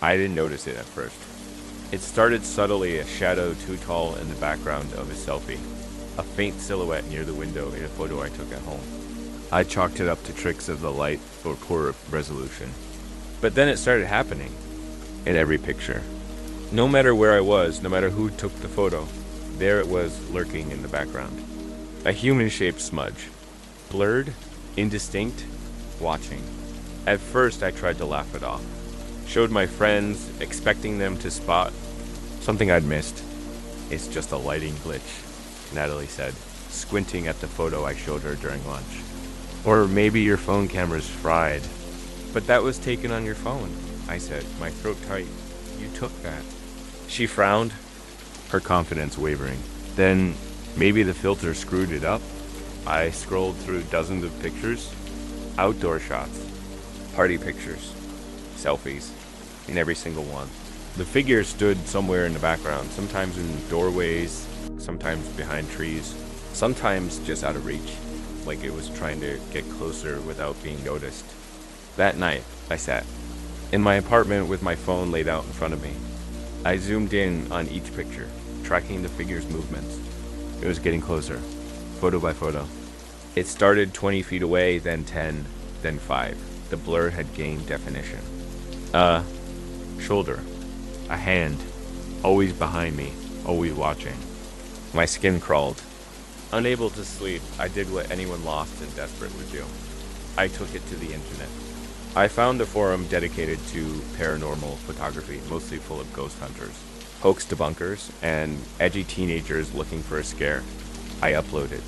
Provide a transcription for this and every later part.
I didn't notice it at first. It started subtly, a shadow too tall in the background of a selfie. A faint silhouette near the window in a photo I took at home. I chalked it up to tricks of the light or poor resolution. But then it started happening. In every picture. No matter where I was, no matter who took the photo, there it was lurking in the background. A human-shaped smudge. Blurred, indistinct, watching. At first I tried to laugh it off. Showed my friends, expecting them to spot something I'd missed. It's just a lighting glitch, Natalie said, squinting at the photo I showed her during lunch. Or maybe your phone camera's fried. But that was taken on your phone, I said, my throat tight. You took that. She frowned, her confidence wavering. Then maybe the filter screwed it up. I scrolled through dozens of pictures, outdoor shots, party pictures, selfies, in every single one. The figure stood somewhere in the background, sometimes in doorways, sometimes behind trees, sometimes just out of reach, like it was trying to get closer without being noticed. That night, I sat in my apartment with my phone laid out in front of me. I zoomed in on each picture, tracking the figure's movements. It was getting closer, photo by photo. It started 20 feet away, then 10, then 5. The blur had gained definition. Shoulder. A hand. Always behind me, always watching. My skin crawled. Unable to sleep, I did what anyone lost and desperate would do. I took it to the internet. I found a forum dedicated to paranormal photography, mostly full of ghost hunters, hoax debunkers, and edgy teenagers looking for a scare. I uploaded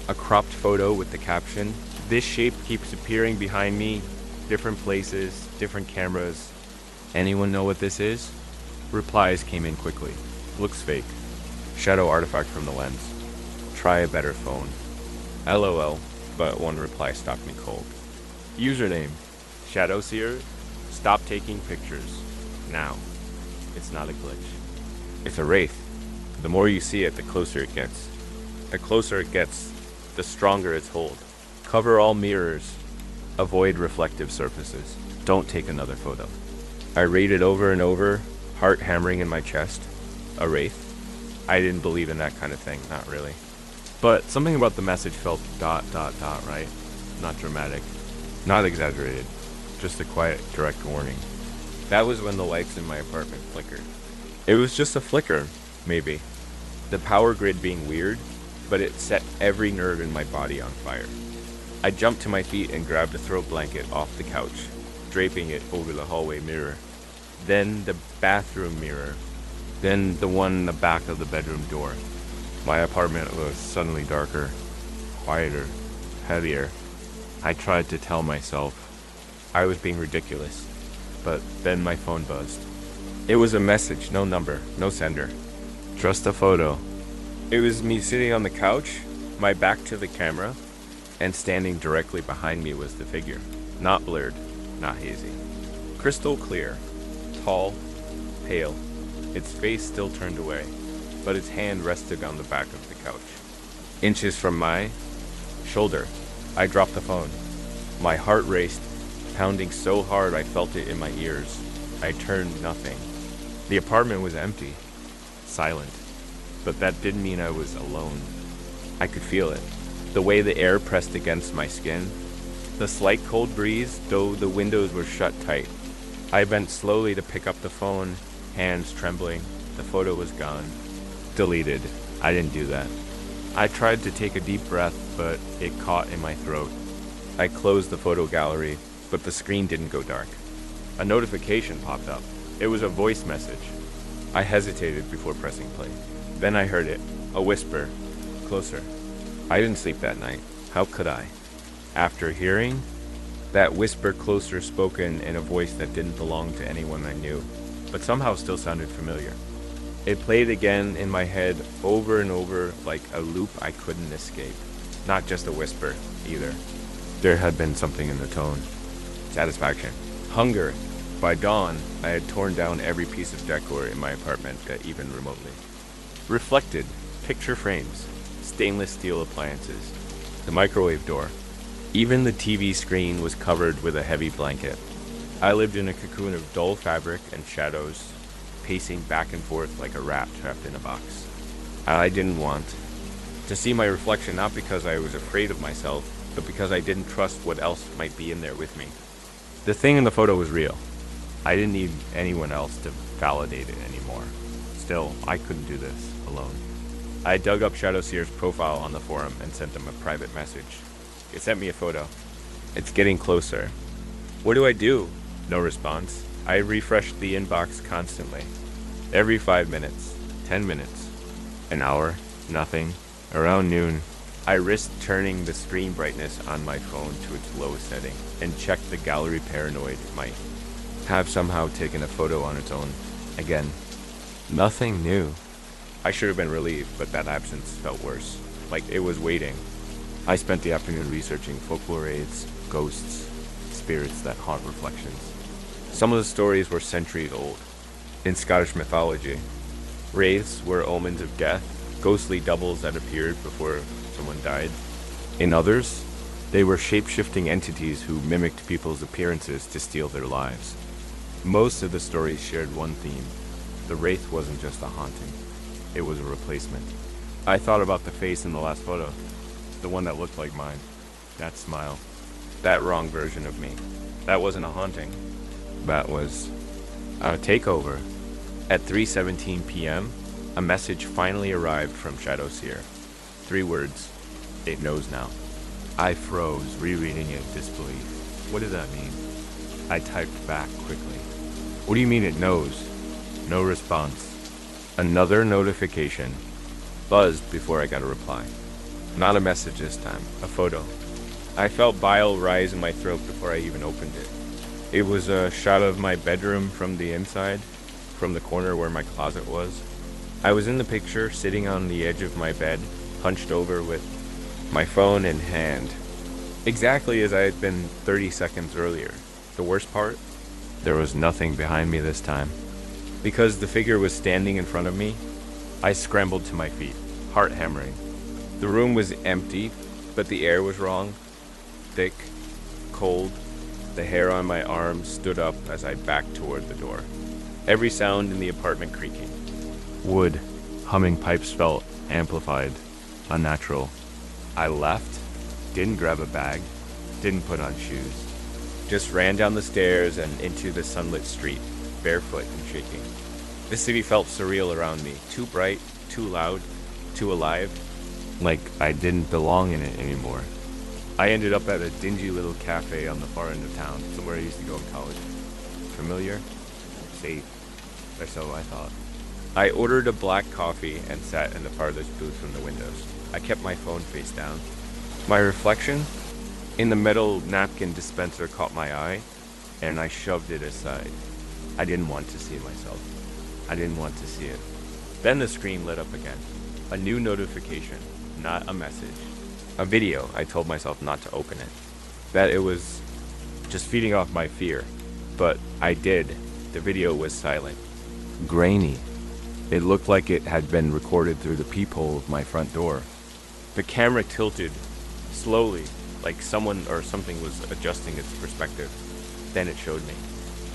a cropped photo with the caption, "This shape keeps appearing behind me, different places, different cameras. Anyone know what this is?" Replies came in quickly. Looks fake. Shadow artifact from the lens. Try a better phone. LOL, but one reply stopped me cold. Username. Shadow Seer, stop taking pictures. Now. It's not a glitch. It's a wraith. The more you see it, the closer it gets. The closer it gets, the stronger its hold. Cover all mirrors. Avoid reflective surfaces. Don't take another photo. I read it over and over, heart hammering in my chest. A wraith? I didn't believe in that kind of thing, not really. But something about the message felt ... right? Not dramatic. Not exaggerated. Just a quiet, direct warning. That was when the lights in my apartment flickered. It was just a flicker, maybe. The power grid being weird, but it set every nerve in my body on fire. I jumped to my feet and grabbed a throw blanket off the couch, draping it over the hallway mirror. Then the bathroom mirror. Then the one in the back of the bedroom door. My apartment was suddenly darker, quieter, heavier. I tried to tell myself I was being ridiculous, but then my phone buzzed. It was a message, no number, no sender. Just a photo. It was me sitting on the couch, my back to the camera, and standing directly behind me was the figure. Not blurred, not hazy. Crystal clear, tall, pale, its face still turned away, but its hand rested on the back of the couch. Inches from my shoulder, I dropped the phone. My heart raced, pounding so hard I felt it in my ears. I turned nothing. The apartment was empty, silent, but that didn't mean I was alone. I could feel it, the way the air pressed against my skin, the slight cold breeze, though the windows were shut tight. I bent slowly to pick up the phone, hands trembling. The photo was gone. Deleted. I didn't do that. I tried to take a deep breath, but it caught in my throat. I closed the photo gallery, but the screen didn't go dark. A notification popped up. It was a voice message. I hesitated before pressing play. Then I heard it, a whisper, closer. I didn't sleep that night. How could I? After hearing that whisper closer, spoken in a voice that didn't belong to anyone I knew, but somehow still sounded familiar. It played again in my head over and over like a loop I couldn't escape. Not just a whisper, either. There had been something in the tone. Satisfaction. Hunger. By dawn, I had torn down every piece of decor in my apartment that even remotely. Reflected. Picture frames. Stainless steel appliances. The microwave door. Even the TV screen was covered with a heavy blanket. I lived in a cocoon of dull fabric and shadows, pacing back and forth like a rat trapped in a box. I didn't want to see my reflection, not because I was afraid of myself, but because I didn't trust what else might be in there with me. The thing in the photo was real. I didn't need anyone else to validate it anymore. Still, I couldn't do this alone. I dug up Shadow Seer's profile on the forum and sent them a private message. It sent me a photo. It's getting closer. What do I do? No response. I refreshed the inbox constantly. Every 5 minutes, 10 minutes, an hour, nothing. Around noon, I risked turning the screen brightness on my phone to its lowest setting and checked the gallery paranoid it might have somehow taken a photo on its own. Again, nothing new. I should have been relieved, but that absence felt worse, like it was waiting. I spent the afternoon researching folklore aids, ghosts, spirits that haunt reflections. Some of the stories were centuries old. In Scottish mythology, wraiths were omens of death, ghostly doubles that appeared before someone died. In others, they were shape-shifting entities who mimicked people's appearances to steal their lives. Most of the stories shared one theme. The wraith wasn't just a haunting, it was a replacement. I thought about the face in the last photo, the one that looked like mine. That smile, that wrong version of me. That wasn't a haunting. That was a takeover. At 3:17 p.m., a message finally arrived from Shadow Seer. 3 words. It knows now. I froze, rereading it in disbelief. What did that mean? I typed back quickly. What do you mean it knows? No response. Another notification. Buzzed before I got a reply. Not a message this time, a photo. I felt bile rise in my throat before I even opened it. It was a shot of my bedroom from the inside, from the corner where my closet was. I was in the picture, sitting on the edge of my bed, hunched over with my phone in hand. Exactly as I had been 30 seconds earlier. The worst part? There was nothing behind me this time. Because the figure was standing in front of me, I scrambled to my feet, heart hammering. The room was empty, but the air was wrong. Thick, cold. The hair on my arms stood up as I backed toward the door. Every sound in the apartment creaking. Wood, humming pipes felt amplified, unnatural. I left, didn't grab a bag, didn't put on shoes. Just ran down the stairs and into the sunlit street, barefoot and shaking. The city felt surreal around me, too bright, too loud, too alive, like I didn't belong in it anymore. I ended up at a dingy little cafe on the far end of town, somewhere I used to go in college. Familiar? Safe. Or so I thought. I ordered a black coffee and sat in the farthest booth from the windows. I kept my phone face down. My reflection in the metal napkin dispenser caught my eye, and I shoved it aside. I didn't want to see myself. I didn't want to see it. Then the screen lit up again. A new notification, not a message. A video. I told myself not to open it. That it was just feeding off my fear. But I did. The video was silent. Grainy. It looked like it had been recorded through the peephole of my front door. The camera tilted, slowly, like someone or something was adjusting its perspective. Then it showed me,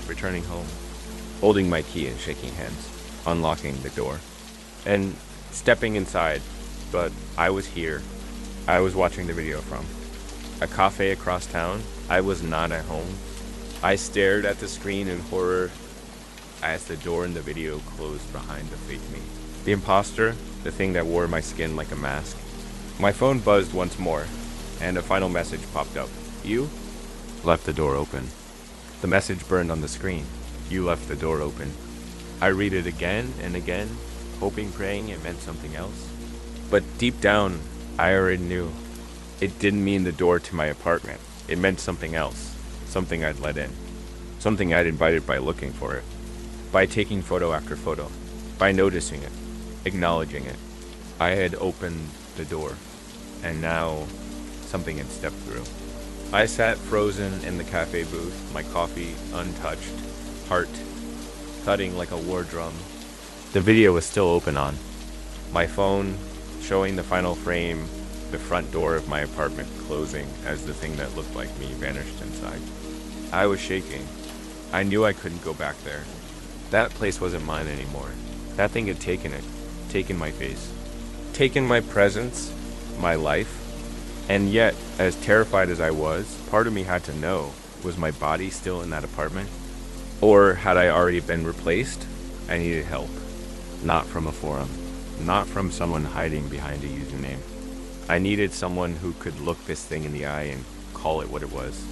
returning home, holding my key and shaking hands, unlocking the door, and stepping inside. But I was here. I was watching the video from a cafe across town. I was not at home. I stared at the screen in horror as the door in the video closed behind the fake me. The imposter, the thing that wore my skin like a mask. My phone buzzed once more, and a final message popped up. You left the door open. The message burned on the screen. You left the door open. I read it again and again, hoping, praying it meant something else. But deep down, I already knew. It didn't mean the door to my apartment. It meant something else, something I'd let in, something I'd invited by looking for it, by taking photo after photo, by noticing it, acknowledging it. I had opened the door, and now something had stepped through. I sat frozen in the cafe booth, my coffee untouched, heart thudding like a war drum. The video was still open on. My phone showing the final frame, the front door of my apartment closing as the thing that looked like me vanished inside. I was shaking. I knew I couldn't go back there. That place wasn't mine anymore. That thing had taken it, taken my face, taken my presence, my life. And yet, as terrified as I was, part of me had to know, was my body still in that apartment? Or had I already been replaced? I needed help. Not from a forum. Not from someone hiding behind a username. I needed someone who could look this thing in the eye and call it what it was.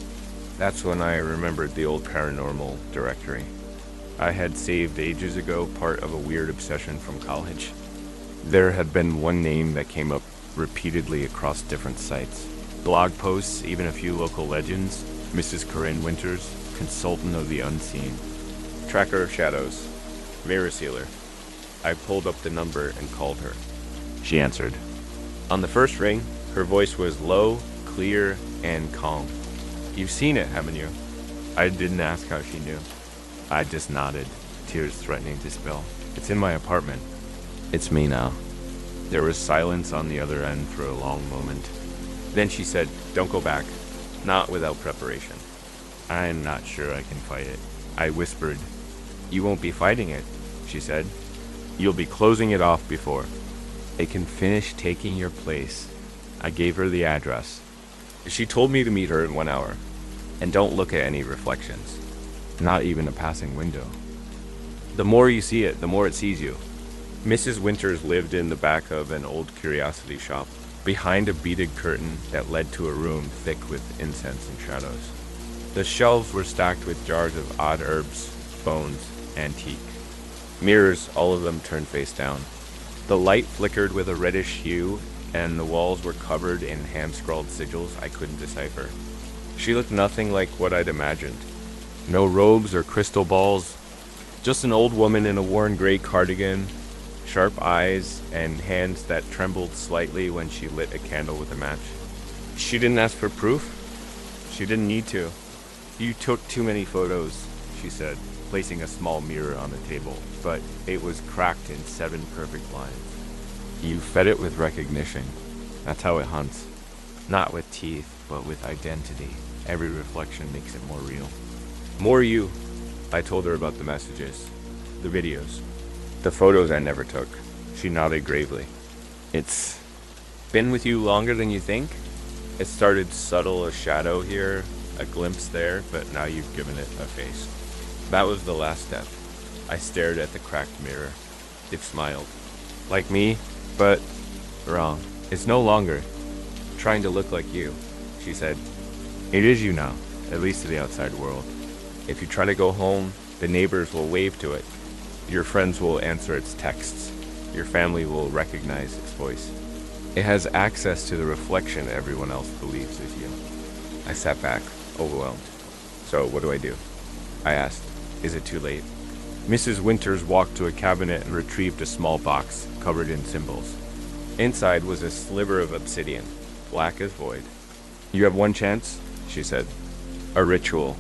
That's when I remembered the old Paranormal directory. I had saved ages ago part of a weird obsession from college. There had been one name that came up repeatedly across different sites. Blog posts, even a few local legends. Mrs. Corinne Winters, consultant of the unseen. Tracker of shadows. Mirror sealer. I pulled up the number and called her. She answered. On the first ring, her voice was low, clear, and calm. You've seen it, haven't you? I didn't ask how she knew. I just nodded, tears threatening to spill. It's in my apartment. It's me now. There was silence on the other end for a long moment. Then she said, don't go back. Not without preparation. I'm not sure I can fight it. I whispered. You won't be fighting it, she said. You'll be closing it off before it can finish taking your place. I gave her the address. She told me to meet her in 1 hour. And don't look at any reflections. Not even a passing window. The more you see it, the more it sees you. Mrs. Winters lived in the back of an old curiosity shop, behind a beaded curtain that led to a room thick with incense and shadows. The shelves were stacked with jars of odd herbs, bones, antique. Mirrors, all of them turned face down. The light flickered with a reddish hue, and the walls were covered in hand-scrawled sigils I couldn't decipher. She looked nothing like what I'd imagined. No robes or crystal balls, just an old woman in a worn gray cardigan, sharp eyes, and hands that trembled slightly when she lit a candle with a match. She didn't ask for proof. She didn't need to. You took too many photos, she said, placing a small mirror on the table, but it was cracked in 7 perfect lines. You fed it with recognition. That's how it hunts. Not with teeth, but with identity. Every reflection makes it more real. More you. I told her about the messages, the videos, the photos I never took. She nodded gravely. It's been with you longer than you think? It started subtle, a shadow here, a glimpse there, but now you've given it a face. That was the last step. I stared at the cracked mirror. It smiled. Like me, but wrong. It's no longer trying to look like you, she said. It is you now, at least to the outside world. If you try to go home, the neighbors will wave to it. Your friends will answer its texts. Your family will recognize its voice. It has access to the reflection everyone else believes is you. I sat back, overwhelmed. So what do I do? I asked. Is it too late? Mrs. Winters walked to a cabinet and retrieved a small box covered in symbols. Inside was a sliver of obsidian, black as void. You have one chance, she said. A ritual.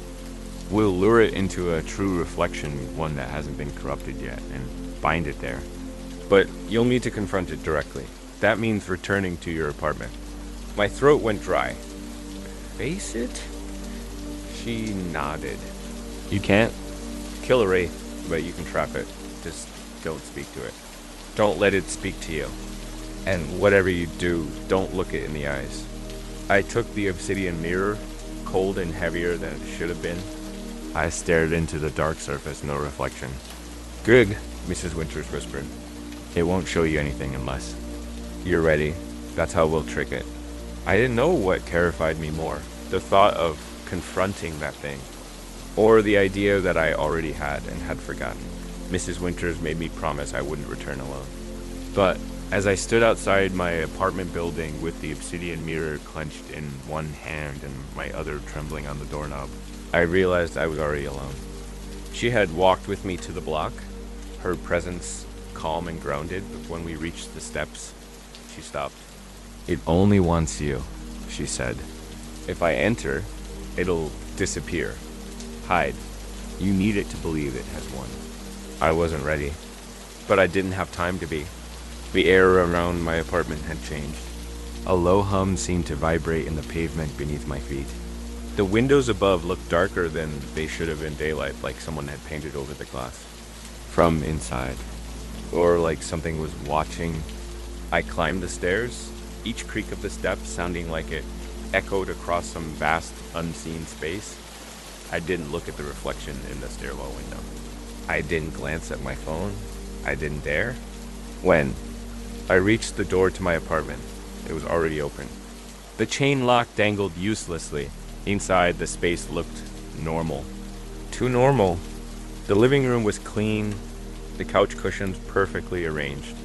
We'll lure it into a true reflection, one that hasn't been corrupted yet, and bind it there. But you'll need to confront it directly. That means returning to your apartment. My throat went dry. Face it? She nodded. You can't kill a wraith, but you can trap it. Just don't speak to it. Don't let it speak to you. And whatever you do, don't look it in the eyes. I took the obsidian mirror, cold and heavier than it should have been. I stared into the dark surface, no reflection. Good, Mrs. Winters whispered. It won't show you anything unless you're ready. That's how we'll trick it. I didn't know what terrified me more, the thought of confronting that thing, or the idea that I already had and had forgotten. Mrs. Winters made me promise I wouldn't return alone. But as I stood outside my apartment building with the obsidian mirror clenched in one hand and my other trembling on the doorknob, I realized I was already alone. She had walked with me to the block, her presence calm and grounded, but when we reached the steps, she stopped. It only wants you, she said. If I enter, it'll disappear. Hide. You need it to believe it has won. I wasn't ready, but I didn't have time to be. The air around my apartment had changed. A low hum seemed to vibrate in the pavement beneath my feet. The windows above looked darker than they should have in daylight, like someone had painted over the glass from inside, or like something was watching. I climbed the stairs, each creak of the steps sounding like it echoed across some vast, unseen space. I didn't look at the reflection in the stairwell window. I didn't glance at my phone. I didn't dare. When I reached the door to my apartment, it was already open. The chain lock dangled uselessly. Inside, the space looked normal. Too normal. The living room was clean, the couch cushions perfectly arranged.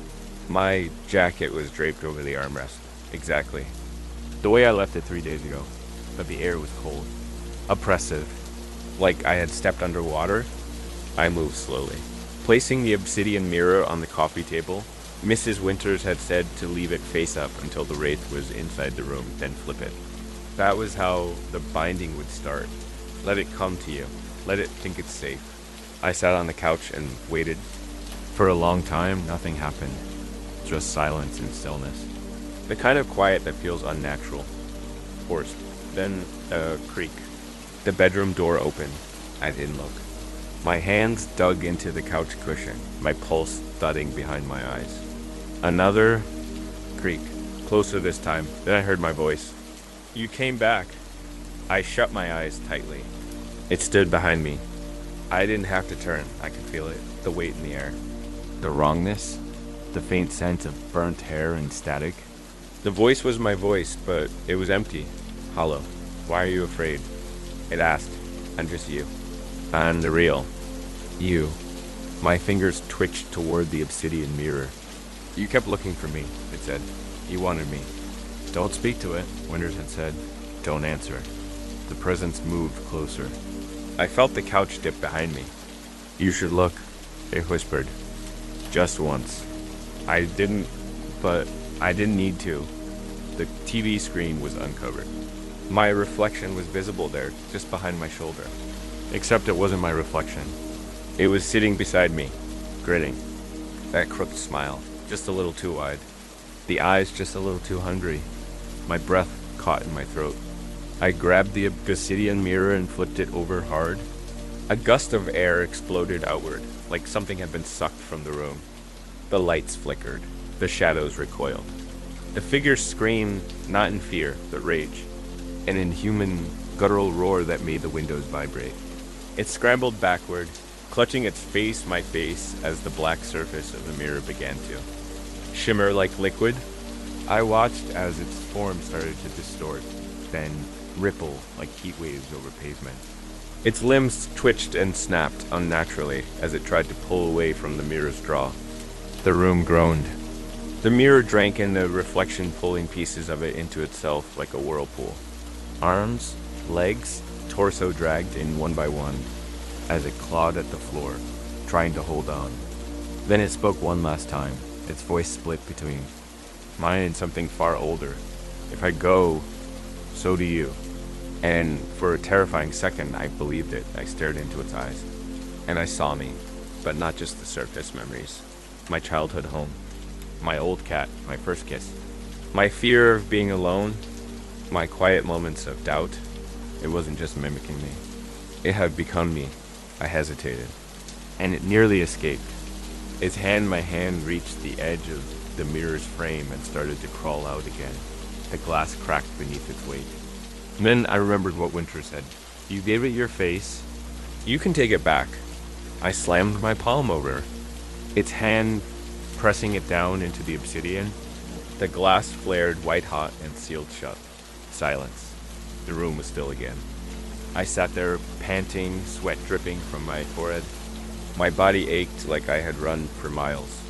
My jacket was draped over the armrest. Exactly. The way I left it 3 days ago. But the air was cold. Oppressive. Like I had stepped underwater. I moved slowly. Placing the obsidian mirror on the coffee table, Mrs. Winters had said to leave it face up until the wraith was inside the room, then flip it. That was how the binding would start. Let it come to you. Let it think it's safe. I sat on the couch and waited. For a long time, nothing happened. Just silence and stillness. The kind of quiet that feels unnatural. Forced. Then a creak. The bedroom door opened. I didn't look. My hands dug into the couch cushion, my pulse thudding behind my eyes. Another creak. Closer this time. Then I heard my voice. You came back. I shut my eyes tightly. It stood behind me. I didn't have to turn. I could feel it. The weight in the air. The wrongness. The faint sense of burnt hair and static. The voice was my voice, but it was empty. Hollow. Why are you afraid? It asked. I'm just you. I'm the real. You. My fingers twitched toward the obsidian mirror. You kept looking for me, it said. You wanted me. Don't speak to it, Winters had said. Don't answer. The presence moved closer. I felt the couch dip behind me. You should look, it whispered. Just once. I didn't need to. The TV screen was uncovered. My reflection was visible there, just behind my shoulder. Except it wasn't my reflection. It was sitting beside me, grinning. That crooked smile, just a little too wide. The eyes just a little too hungry. My breath caught in my throat. I grabbed the obsidian mirror and flipped it over hard. A gust of air exploded outward, like something had been sucked from the room. The lights flickered. The shadows recoiled. The figure screamed, not in fear, but rage. An inhuman, guttural roar that made the windows vibrate. It scrambled backward, clutching its face my face as the black surface of the mirror began to shimmer like liquid. I watched as its form started to distort, then ripple like heat waves over pavement. Its limbs twitched and snapped unnaturally as it tried to pull away from the mirror's draw. The room groaned. The mirror drank in the reflection, pulling pieces of it into itself like a whirlpool. Arms, legs, torso dragged in one by one as it clawed at the floor, trying to hold on. Then it spoke one last time, its voice split between mine and something far older. If I go, so do you. And for a terrifying second, I believed it. I stared into its eyes. And I saw me, but not just the surface memories. My childhood home. My old cat, my first kiss. My fear of being alone. My quiet moments of doubt. It wasn't just mimicking me. It had become me. I hesitated. And it nearly escaped. My hand reached the edge of the mirror's frame and started to crawl out again. The glass cracked beneath its weight. And then I remembered what Winter said. You gave it your face. You can take it back. I slammed my palm over its hand, pressing it down into the obsidian. The glass flared white hot and sealed shut. Silence. The room was still again. I sat there, panting, sweat dripping from my forehead. My body ached like I had run for miles.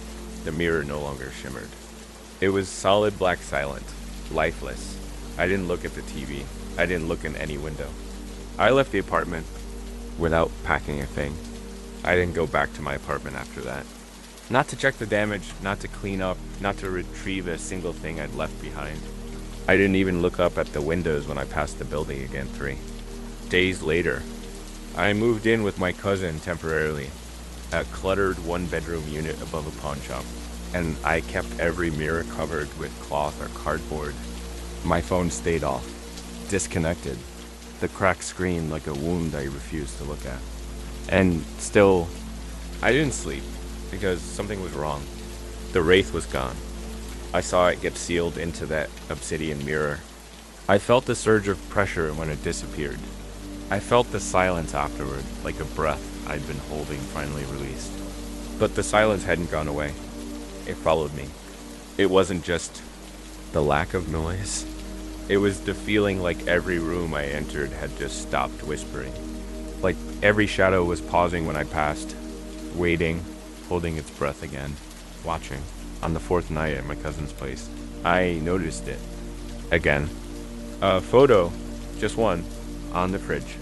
The mirror no longer shimmered. It was solid black silent, lifeless. I didn't look at the TV. I didn't look in any window. I left the apartment without packing a thing. I didn't go back to my apartment after that. Not to check the damage, not to clean up, not to retrieve a single thing I'd left behind. I didn't even look up at the windows when I passed the building again 3 days later. I moved in with my cousin temporarily, a cluttered one-bedroom unit above a pawn shop, and I kept every mirror covered with cloth or cardboard. My phone stayed off, disconnected. The cracked screen like a wound I refused to look at. And still, I didn't sleep because something was wrong. The wraith was gone. I saw it get sealed into that obsidian mirror. I felt the surge of pressure when it disappeared. I felt the silence afterward, like a breath I'd been holding finally released. But the silence hadn't gone away. It followed me. It wasn't just the lack of noise. It was the feeling like every room I entered had just stopped whispering. Like every shadow was pausing when I passed, waiting, holding its breath again, watching. On the fourth night at my cousin's place, I noticed it. Again. A photo, just one, on the fridge.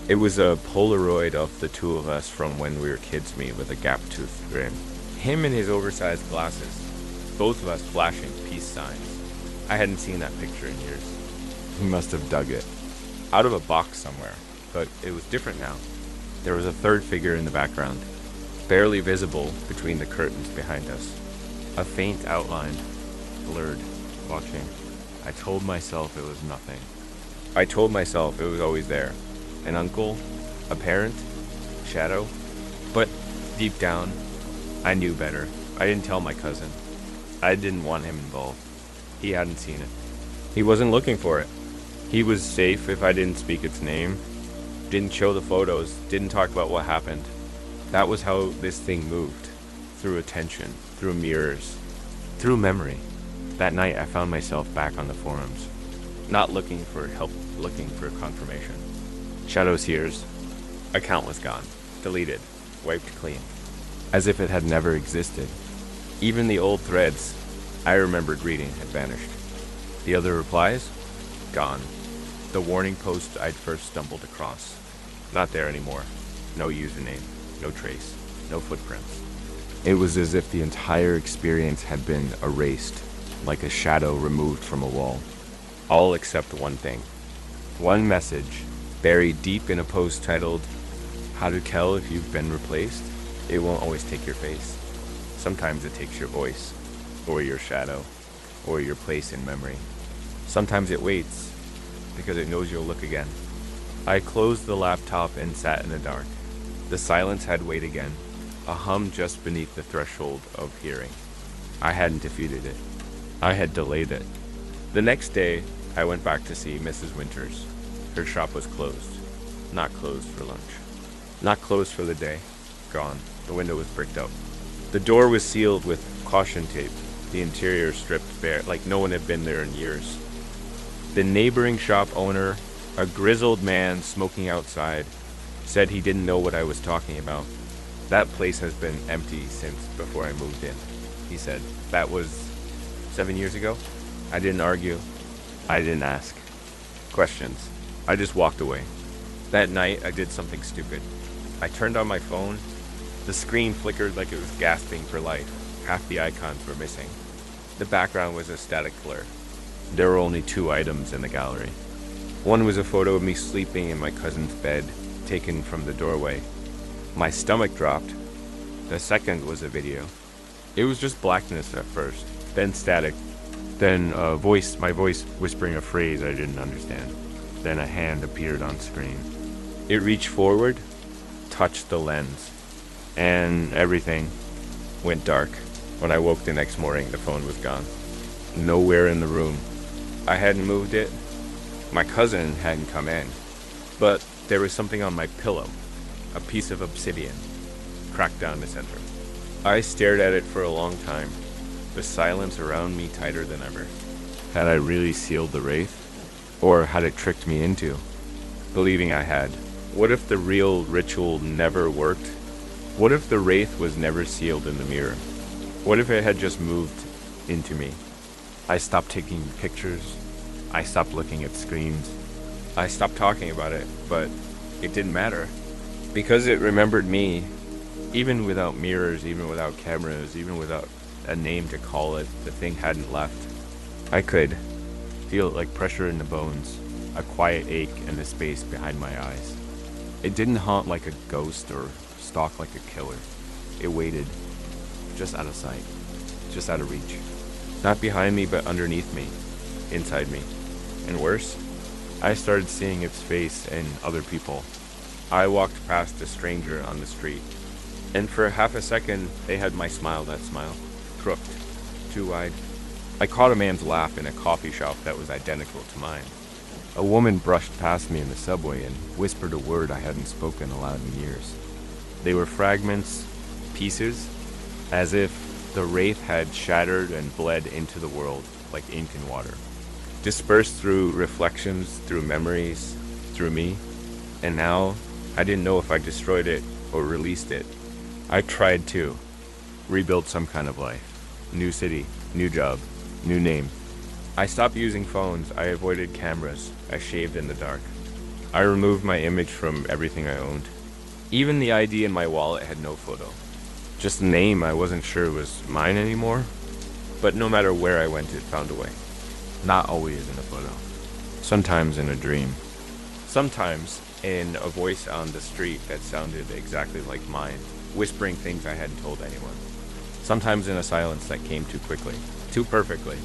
It was a Polaroid of the two of us from when we were kids, me with a gap-toothed grin. Him in his oversized glasses, both of us flashing peace signs. I hadn't seen that picture in years. He must have dug it out of a box somewhere, but it was different now. There was a third figure in the background, barely visible between the curtains behind us. A faint outline, blurred, watching. I told myself it was nothing. I told myself it was always there. An uncle, a parent, shadow. But deep down, I knew better. I didn't tell my cousin. I didn't want him involved. He hadn't seen it. He wasn't looking for it. He was safe if I didn't speak its name, didn't show the photos, didn't talk about what happened. That was how this thing moved. Through attention, through mirrors, through memory. That night I found myself back on the forums. Not looking for help, looking for confirmation. Shadow's hears. Account was gone. Deleted. Wiped clean. As if it had never existed. Even the old threads I remembered reading had vanished. The other replies? Gone. The warning post I'd first stumbled across. Not there anymore. No username. No trace. No footprints. It was as if the entire experience had been erased, like a shadow removed from a wall. All except one thing. One message, buried deep in a post titled, "How to tell if you've been replaced? It won't always take your face. Sometimes it takes your voice, or your shadow, or your place in memory. Sometimes it waits, because it knows you'll look again." I closed the laptop and sat in the dark. The silence had weight again, a hum just beneath the threshold of hearing. I hadn't defeated it. I had delayed it. The next day, I went back to see Mrs. Winters. Her shop was closed. Not closed for lunch. Not closed for the day. Gone. The window was bricked up. The door was sealed with caution tape, the interior stripped bare, like no one had been there in years. The neighboring shop owner, a grizzled man smoking outside, said he didn't know what I was talking about. That place has been empty since before I moved in, he said. That was 7 years ago? I didn't argue. I didn't ask questions. I just walked away. That night, I did something stupid. I turned on my phone. The screen flickered like it was gasping for life. Half the icons were missing. The background was a static blur. There were only 2 items in the gallery. One was a photo of me sleeping in my cousin's bed, taken from the doorway. My stomach dropped. The second was a video. It was just blackness at first, then static, then my voice whispering a phrase I didn't understand. Then a hand appeared on screen. It reached forward, touched the lens, and everything went dark. When I woke the next morning, the phone was gone. Nowhere in the room. I hadn't moved it. My cousin hadn't come in. But there was something on my pillow, a piece of obsidian, cracked down the center. I stared at it for a long time, the silence around me tighter than ever. Had I really sealed the wraith? Or had it tricked me into believing I had? What if the real ritual never worked? What if the wraith was never sealed in the mirror? What if it had just moved into me? I stopped taking pictures. I stopped looking at screens. I stopped talking about it, but it didn't matter. Because it remembered me, even without mirrors, even without cameras, even without a name to call it, the thing hadn't left. I could feel it like pressure in the bones, a quiet ache in the space behind my eyes. It didn't haunt like a ghost or stalk like a killer. It waited, just out of sight, just out of reach. Not behind me, but underneath me, inside me. And worse, I started seeing its face in other people. I walked past a stranger on the street, and for half a second, they had my smile, that smile, crooked, too wide. I caught a man's laugh in a coffee shop that was identical to mine. A woman brushed past me in the subway and whispered a word I hadn't spoken aloud in years. They were fragments, pieces, as if the wraith had shattered and bled into the world like ink in water. Dispersed through reflections, through memories, through me. And now, I didn't know if I destroyed it or released it. I tried to rebuild some kind of life. New city, new job, new name. I stopped using phones, I avoided cameras, I shaved in the dark. I removed my image from everything I owned. Even the ID in my wallet had no photo. Just a name I wasn't sure was mine anymore. But no matter where I went, it found a way. Not always in a photo. Sometimes in a dream. Sometimes in a voice on the street that sounded exactly like mine, whispering things I hadn't told anyone. Sometimes in a silence that came too quickly, too perfectly.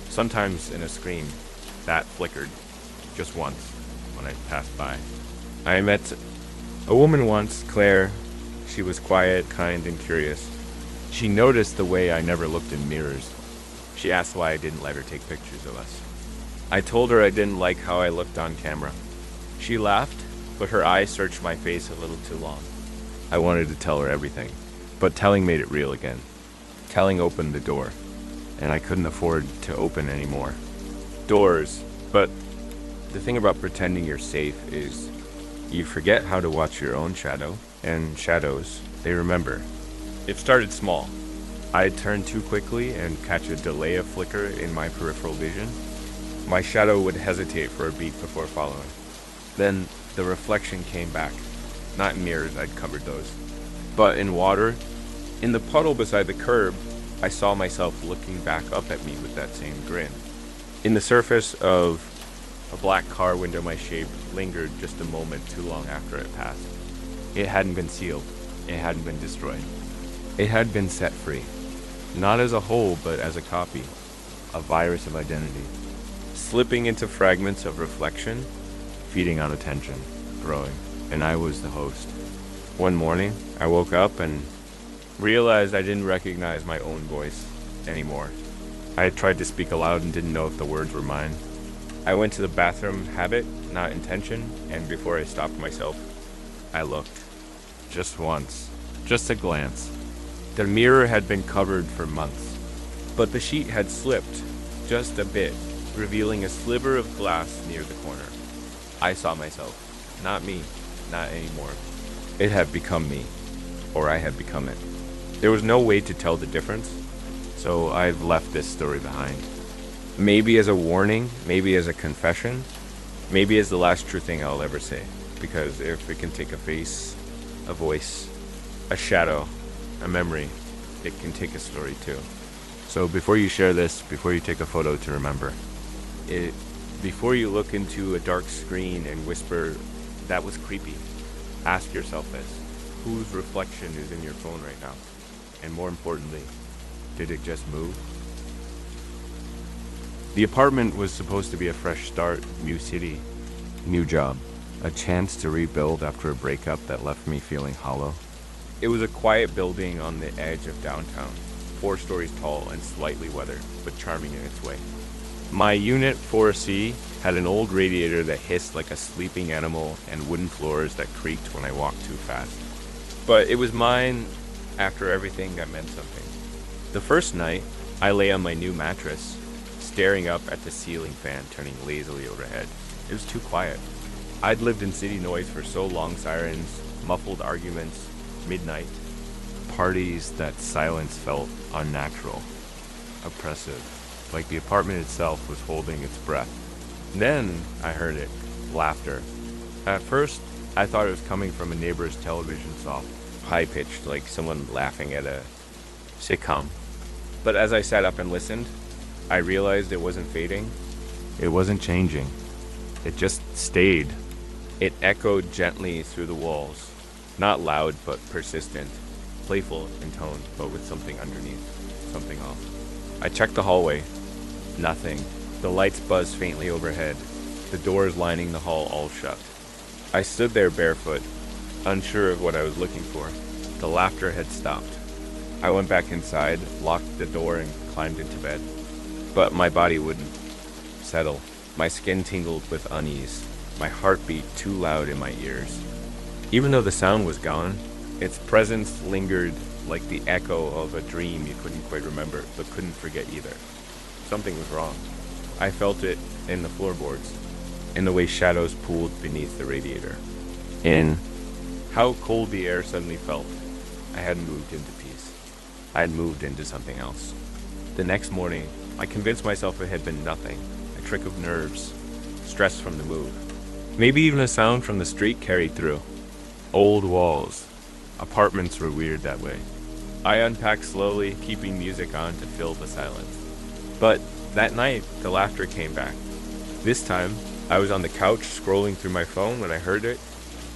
Sometimes in a scream that flickered just once when I passed by. I met a woman once, Claire. She was quiet, kind, and curious. She noticed the way I never looked in mirrors. She asked why I didn't let her take pictures of us. I told her I didn't like how I looked on camera. She laughed, but her eyes searched my face a little too long. I wanted to tell her everything, but telling made it real again. Telling opened the door, and I couldn't afford to open anymore. Doors, but the thing about pretending you're safe is you forget how to watch your own shadow, and shadows, they remember. It started small. I'd turn too quickly and catch a delay of flicker in my peripheral vision. My shadow would hesitate for a beat before following. Then the reflection came back. Not in mirrors, I'd covered those. But in water, in the puddle beside the curb, I saw myself looking back up at me with that same grin. In the surface of a black car window my shape lingered just a moment too long after it passed. It hadn't been sealed. It hadn't been destroyed. It had been set free. Not as a whole, but as a copy. A virus of identity. Slipping into fragments of reflection, feeding on attention, growing. And I was the host. One morning, I woke up and realized I didn't recognize my own voice anymore. I had tried to speak aloud and didn't know if the words were mine. I went to the bathroom, habit, not intention, and before I stopped myself, I looked. Just once. Just a glance. The mirror had been covered for months, but the sheet had slipped just a bit, revealing a sliver of glass near the corner. I saw myself. Not me. Not anymore. It had become me, or I had become it. There was no way to tell the difference, so I've left this story behind. Maybe as a warning, maybe as a confession, maybe as the last true thing I'll ever say. Because if it can take a face, a voice, a shadow, a memory, it can take a story too. So before you share this, before you take a photo to remember, before you look into a dark screen and whisper, "That was creepy," ask yourself this: whose reflection is in your phone right now? And more importantly, did it just move? The apartment was supposed to be a fresh start, new city, new job, a chance to rebuild after a breakup that left me feeling hollow. It was a quiet building on the edge of downtown, 4 stories tall and slightly weathered, but charming in its way. My unit 4C had an old radiator that hissed like a sleeping animal and wooden floors that creaked when I walked too fast. But it was mine after everything that meant something. The first night, I lay on my new mattress, staring up at the ceiling fan turning lazily overhead. It was too quiet. I'd lived in city noise for so long: sirens, muffled arguments, midnight, parties that silence felt unnatural, oppressive, like the apartment itself was holding its breath. Then I heard it, laughter. At first, I thought it was coming from a neighbor's television soft, high-pitched, like someone laughing at a sitcom. But as I sat up and listened, I realized it wasn't fading. It wasn't changing. It just stayed. It echoed gently through the walls. Not loud, but persistent. Playful in tone, but with something underneath. Something off. I checked the hallway. Nothing. The lights buzzed faintly overhead. the doors lining the hall all shut. I stood there barefoot, unsure of what I was looking for. The laughter had stopped. I went back inside, locked the door, and climbed into bed. But my body wouldn't settle. My skin tingled with unease, my heartbeat too loud in my ears. Even though the sound was gone, its presence lingered like the echo of a dream you couldn't quite remember, but couldn't forget either. Something was wrong. I felt it in the floorboards, in the way shadows pooled beneath the radiator, in how cold the air suddenly felt. I hadn't moved into peace. I had moved into something else. The next morning, I convinced myself it had been nothing, a trick of nerves, stress from the move. Maybe even a sound from the street carried through. Old walls. Apartments were weird that way. I unpacked slowly, keeping music on to fill the silence. But that night, the laughter came back. This time, I was on the couch scrolling through my phone when I heard it.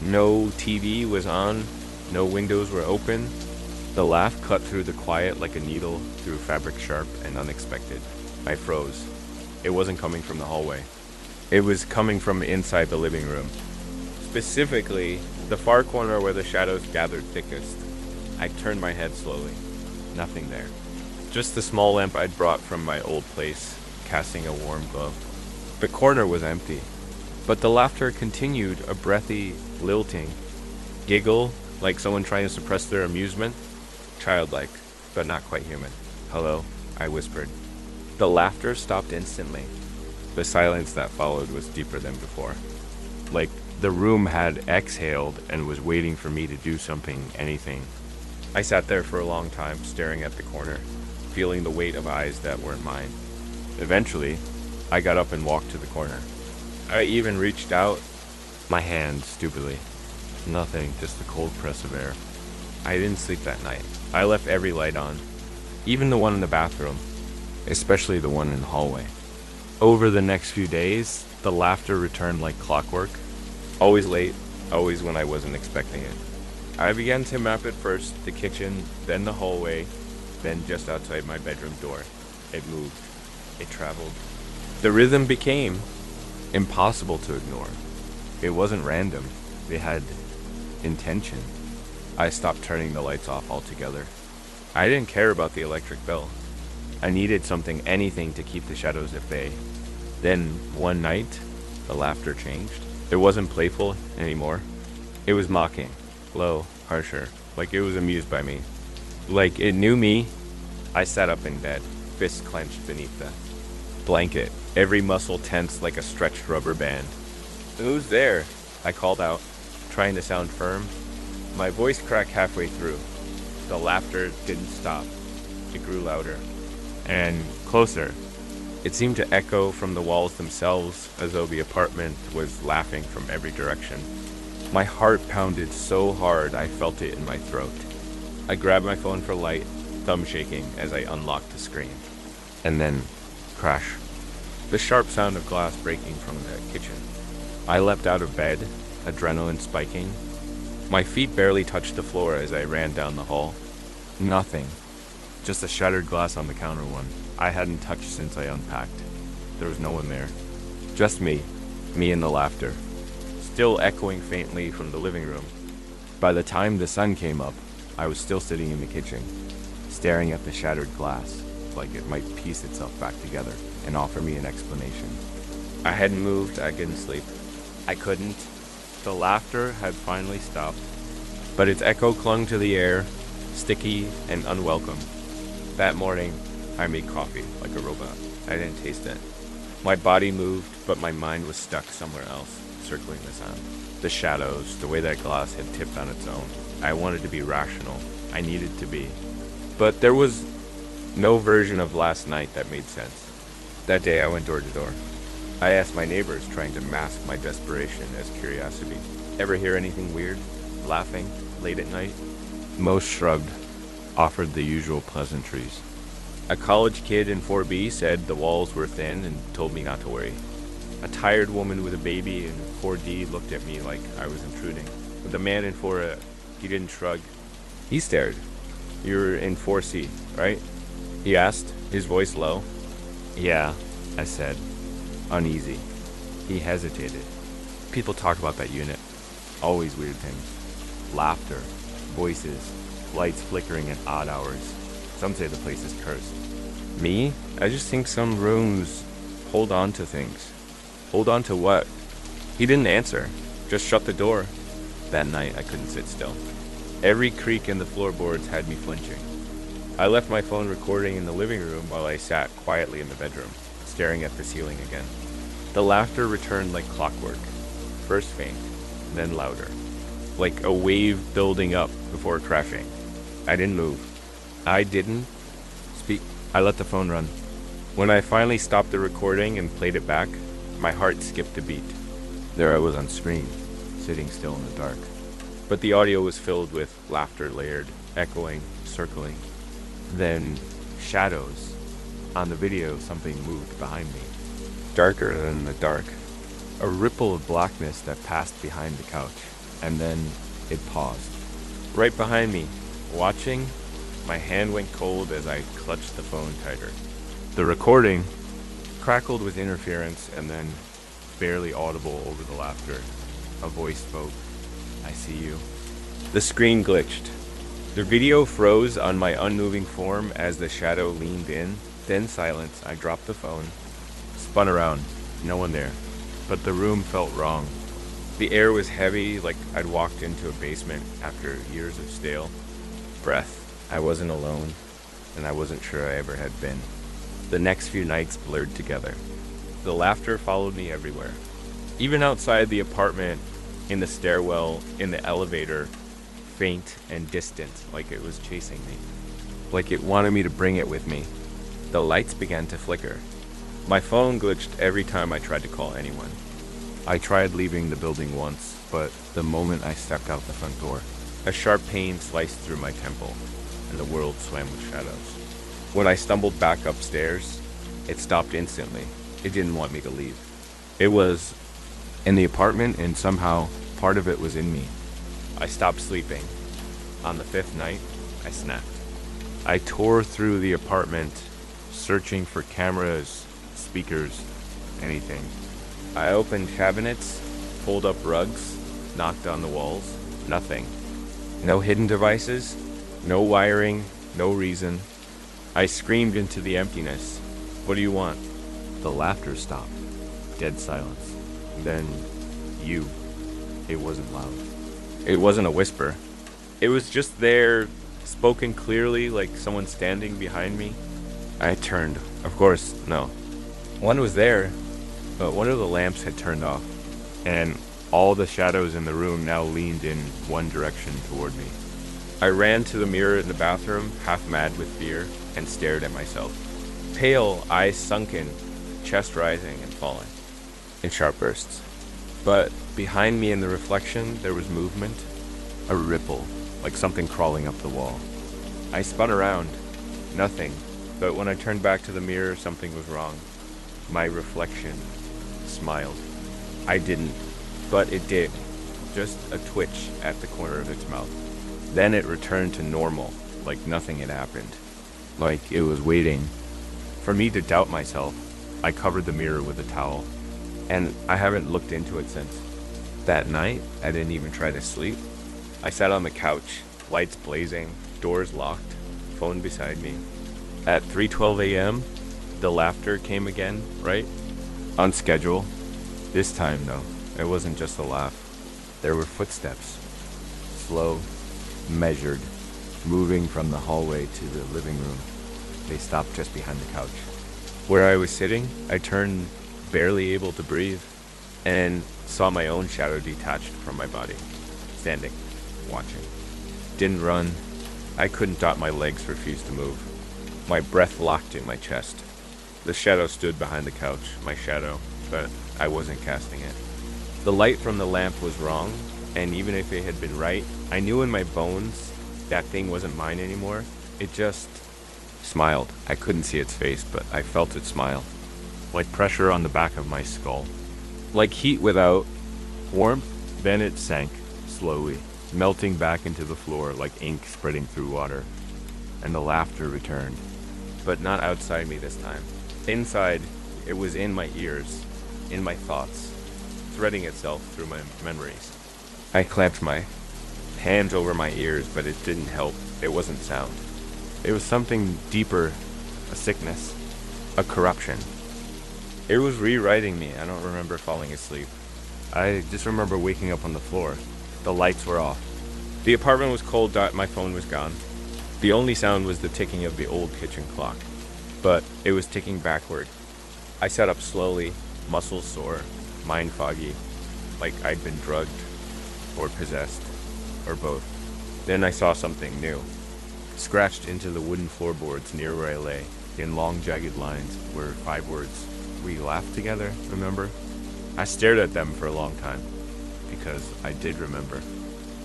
No TV was on, no windows were open. The laugh cut through the quiet like a needle through fabric sharp and unexpected. I froze. It wasn't coming from the hallway. It was coming from inside the living room. Specifically, the far corner where the shadows gathered thickest. I turned my head slowly. Nothing there. Just the small lamp I'd brought from my old place, casting a warm glow. The corner was empty, but the laughter continued, a breathy, lilting giggle, like someone trying to suppress their amusement. Childlike, but not quite human. "Hello," I whispered. The laughter stopped instantly. The silence that followed was deeper than before. Like the room had exhaled and was waiting for me to do something, anything. I sat there for a long time, staring at the corner, feeling the weight of eyes that weren't mine. Eventually, I got up and walked to the corner. I even reached out, my hand stupidly. Nothing, just the cold press of air. I didn't sleep that night. I left every light on, even the one in the bathroom, especially the one in the hallway. Over the next few days, the laughter returned like clockwork. Always late, always when I wasn't expecting it. I began to map it first, the kitchen, then the hallway, then just outside my bedroom door. It moved. It traveled. The rhythm became impossible to ignore. It wasn't random. It had intention. I stopped turning the lights off altogether. I didn't care about the electric bill. I needed something, anything, to keep the shadows at bay. Then, one night, the laughter changed. It wasn't playful anymore. It was mocking, low, harsher, like it was amused by me. Like it knew me. I sat up in bed, fists clenched beneath the blanket, every muscle tense like a stretched rubber band. "Who's there?" I called out, trying to sound firm. My voice cracked halfway through. The laughter didn't stop. It grew louder and closer. It seemed to echo from the walls themselves, as though the apartment was laughing from every direction. My heart pounded so hard I felt it in my throat. I grabbed my phone for light, thumb shaking as I unlocked the screen. And then, crash. The sharp sound of glass breaking from the kitchen. I leapt out of bed, adrenaline spiking. My feet barely touched the floor as I ran down the hall. Nothing. Just a shattered glass on the counter one I hadn't touched since I unpacked. There was no one there. Just me and the laughter, still echoing faintly from the living room. By the time the sun came up, I was still sitting in the kitchen, staring at the shattered glass, like it might piece itself back together and offer me an explanation. I hadn't moved, I couldn't sleep. I couldn't. The laughter had finally stopped, but its echo clung to the air, sticky and unwelcome. That morning, I made coffee like a robot. I didn't taste it. My body moved, but my mind was stuck somewhere else, circling the sound. The shadows, the way that glass had tipped on its own. I wanted to be rational. I needed to be. But there was no version of last night that made sense. That day, I went door to door. I asked my neighbors, trying to mask my desperation as curiosity. "Ever hear anything weird? Laughing? Late at night?" Most shrugged, offered the usual pleasantries. A college kid in 4B said the walls were thin and told me not to worry. A tired woman with a baby in 4D looked at me like I was intruding. But the man in 4A, he didn't shrug. He stared. "You're in 4C, right?" he asked, his voice low. "Yeah," I said, uneasy. He hesitated. People talk about that unit. Always weird things. Laughter, voices, lights flickering at odd hours. Some say the place is cursed. Me? I just think some rooms hold on to things. Hold on to what? He didn't answer. Just shut the door. That night, I couldn't sit still. Every creak in the floorboards had me flinching. I left my phone recording in the living room while I sat quietly in the bedroom, staring at the ceiling again. The laughter returned like clockwork. First faint, then louder. Like a wave building up before crashing. I didn't move. I didn't speak. I let the phone run. When I finally stopped the recording and played it back, my heart skipped a beat. There I was on screen, sitting still in the dark. But the audio was filled with laughter layered, echoing, circling. Then shadows. On the video, something moved behind me. Darker than the dark. A ripple of blackness that passed behind the couch. And then it paused. Right behind me, watching, my hand went cold as I clutched the phone tighter. The recording crackled with interference and then, barely audible over the laughter, a voice spoke. I see you. The screen glitched. The video froze on my unmoving form as the shadow leaned in. Then silence. I dropped the phone. Spun around. No one there. But the room felt wrong. The air was heavy, like I'd walked into a basement after years of stale breath. I wasn't alone, and I wasn't sure I ever had been. The next few nights blurred together. The laughter followed me everywhere. Even outside the apartment, in the stairwell, in the elevator, faint and distant, like it was chasing me. Like it wanted me to bring it with me. The lights began to flicker. My phone glitched every time I tried to call anyone. I tried leaving the building once, but the moment I stepped out the front door, a sharp pain sliced through my temple, and the world swam with shadows. When I stumbled back upstairs, it stopped instantly. It didn't want me to leave. It was in the apartment, and somehow part of it was in me. I stopped sleeping. On the fifth night, I snapped. I tore through the apartment, searching for cameras, speakers, anything. I opened cabinets, pulled up rugs, knocked on the walls. Nothing. No hidden devices, no wiring, no reason. I screamed into the emptiness. What do you want? The laughter stopped. Dead silence. Then, you. It wasn't loud. It wasn't a whisper. It was just there, spoken clearly like someone standing behind me. I turned. Of course, no. One was there, but one of the lamps had turned off, and all the shadows in the room now leaned in one direction toward me. I ran to the mirror in the bathroom, half mad with fear, and stared at myself. Pale, eyes sunken, chest rising and falling in sharp bursts. But behind me in the reflection, there was movement, a ripple, like something crawling up the wall. I spun around. Nothing. But when I turned back to the mirror, something was wrong. My reflection smiled. I didn't, but it did. Just a twitch at the corner of its mouth. Then it returned to normal, like nothing had happened. Like it was waiting. For me to doubt myself, I covered the mirror with a towel. And I haven't looked into it since. That night, I didn't even try to sleep. I sat on the couch, lights blazing, doors locked, phone beside me. At 3:12 a.m., the laughter came again, right? On schedule. This time, though, it wasn't just a laugh. There were footsteps. Slow, measured, moving from the hallway to the living room. They stopped just behind the couch. Where I was sitting, I turned, barely able to breathe, and saw my own shadow detached from my body, standing, watching. Didn't run. I couldn't dot my legs, refused to move. My breath locked in my chest. The shadow stood behind the couch, my shadow, but I wasn't casting it. The light from the lamp was wrong, and even if it had been right, I knew in my bones that thing wasn't mine anymore. It just smiled. I couldn't see its face, but I felt it smile. Like pressure on the back of my skull. Like heat without warmth, then it sank, slowly, melting back into the floor like ink spreading through water. And the laughter returned. But not outside me this time. Inside, it was in my ears, in my thoughts, threading itself through my memories. I clamped my hands over my ears, but it didn't help. It wasn't sound. It was something deeper, a sickness, a corruption. It was rewriting me. I don't remember falling asleep. I just remember waking up on the floor. The lights were off. The apartment was cold, my phone was gone. The only sound was the ticking of the old kitchen clock, but it was ticking backward. I sat up slowly, muscles sore, mind foggy, like I'd been drugged, or possessed, or both. Then I saw something new. Scratched into the wooden floorboards near where I lay, in long jagged lines, were 5 words. We laughed together, remember? I stared at them for a long time, because I did remember.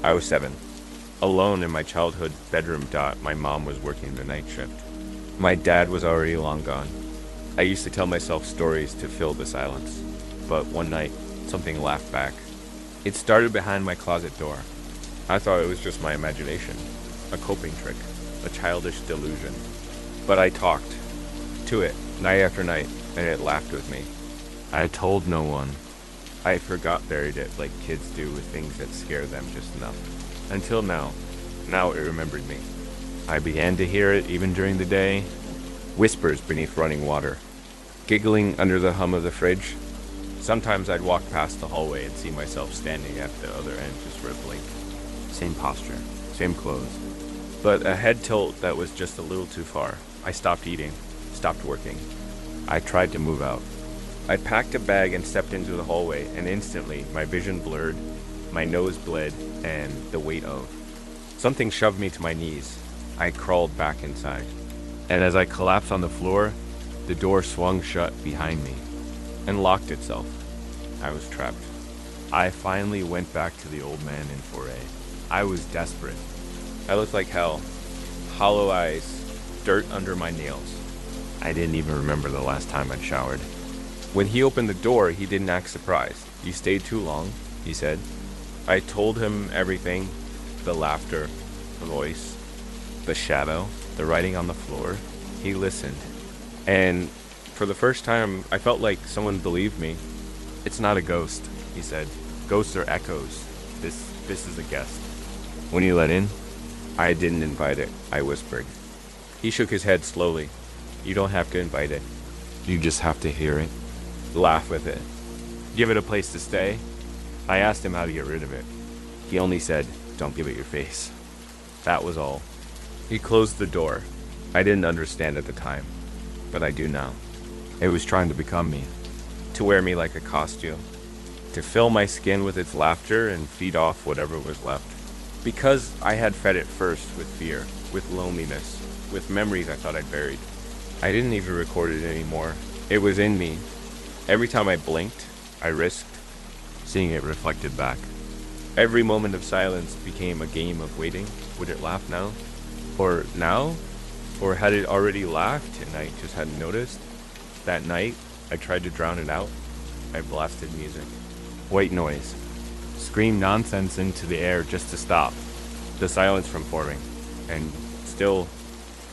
I was 7. Alone in my childhood bedroom. My mom was working the night shift. My dad was already long gone. I used to tell myself stories to fill the silence, but one night, something laughed back. It started behind my closet door. I thought it was just my imagination, a coping trick, a childish delusion. But I talked to it night after night, and it laughed with me. I told no one. I forgot buried it like kids do with things that scare them just enough. Until now. Now it remembered me. I began to hear it even during the day. Whispers beneath running water. Giggling under the hum of the fridge. Sometimes I'd walk past the hallway and see myself standing at the other end just for a blink. Same posture, same clothes. But a head tilt that was just a little too far. I stopped eating, stopped working. I tried to move out. I packed a bag and stepped into the hallway, and instantly my vision blurred, my nose bled, and the weight of. Something shoved me to my knees. I crawled back inside. And as I collapsed on the floor, the door swung shut behind me and locked itself. I was trapped. I finally went back to the old man in 4A. I was desperate. I looked like hell. Hollow eyes, dirt under my nails. I didn't even remember the last time I'd showered. When he opened the door, he didn't act surprised. "You stayed too long," he said. I told him everything, the laughter, the voice, the shadow, the writing on the floor. He listened. And for the first time, I felt like someone believed me. "It's not a ghost," he said. "Ghosts are echoes. This is a guest." "When you let in?" "I didn't invite it," I whispered. He shook his head slowly. "You don't have to invite it. You just have to hear it. Laugh with it. Give it a place to stay." I asked him how to get rid of it. He only said, "Don't give it your face." That was all. He closed the door. I didn't understand at the time, but I do now. It was trying to become me, to wear me like a costume, to fill my skin with its laughter and feed off whatever was left. Because I had fed it first with fear, with loneliness, with memories I thought I'd buried. I didn't even record it anymore. It was in me. Every time I blinked, I risked seeing it reflected back. Every moment of silence became a game of waiting. Would it laugh now? Or now? Or had it already laughed and I just hadn't noticed? That night, I tried to drown it out. I blasted music. White noise. Screamed nonsense into the air just to stop the silence from forming. And still,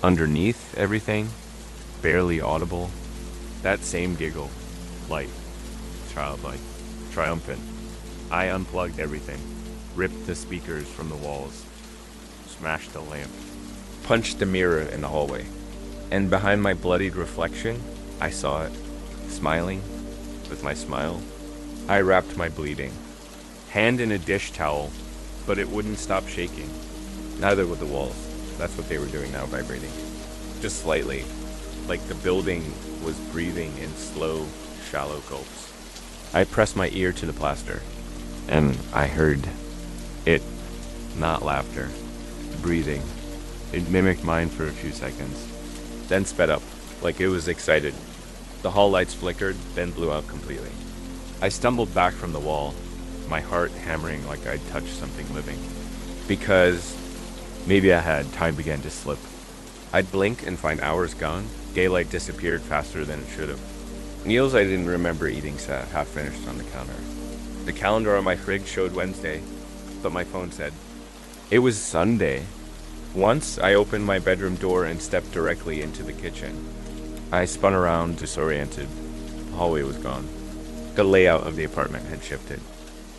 underneath everything, barely audible, that same giggle. Light. Childlike. Triumphant. I unplugged everything. Ripped the speakers from the walls. Smashed the lamp. Punched the mirror in the hallway. And behind my bloodied reflection, I saw it. Smiling. With my smile. I wrapped my bleeding. Hand in a dish towel, but it wouldn't stop shaking. Neither would the walls. That's what they were doing now, vibrating. Just slightly. Like the building was breathing in slow, shallow gulps. I pressed my ear to the plaster, and I heard it, not laughter, breathing. It mimicked mine for a few seconds, then sped up, like it was excited. The hall lights flickered, then blew out completely. I stumbled back from the wall, my heart hammering like I'd touched something living. Because maybe I had, time began to slip. I'd blink and find hours gone. Daylight disappeared faster than it should have. Meals I didn't remember eating sat half finished on the counter. The calendar on my fridge showed Wednesday, but my phone said it was Sunday. Once I opened my bedroom door and stepped directly into the kitchen. I spun around, disoriented. The hallway was gone. The layout of the apartment had shifted.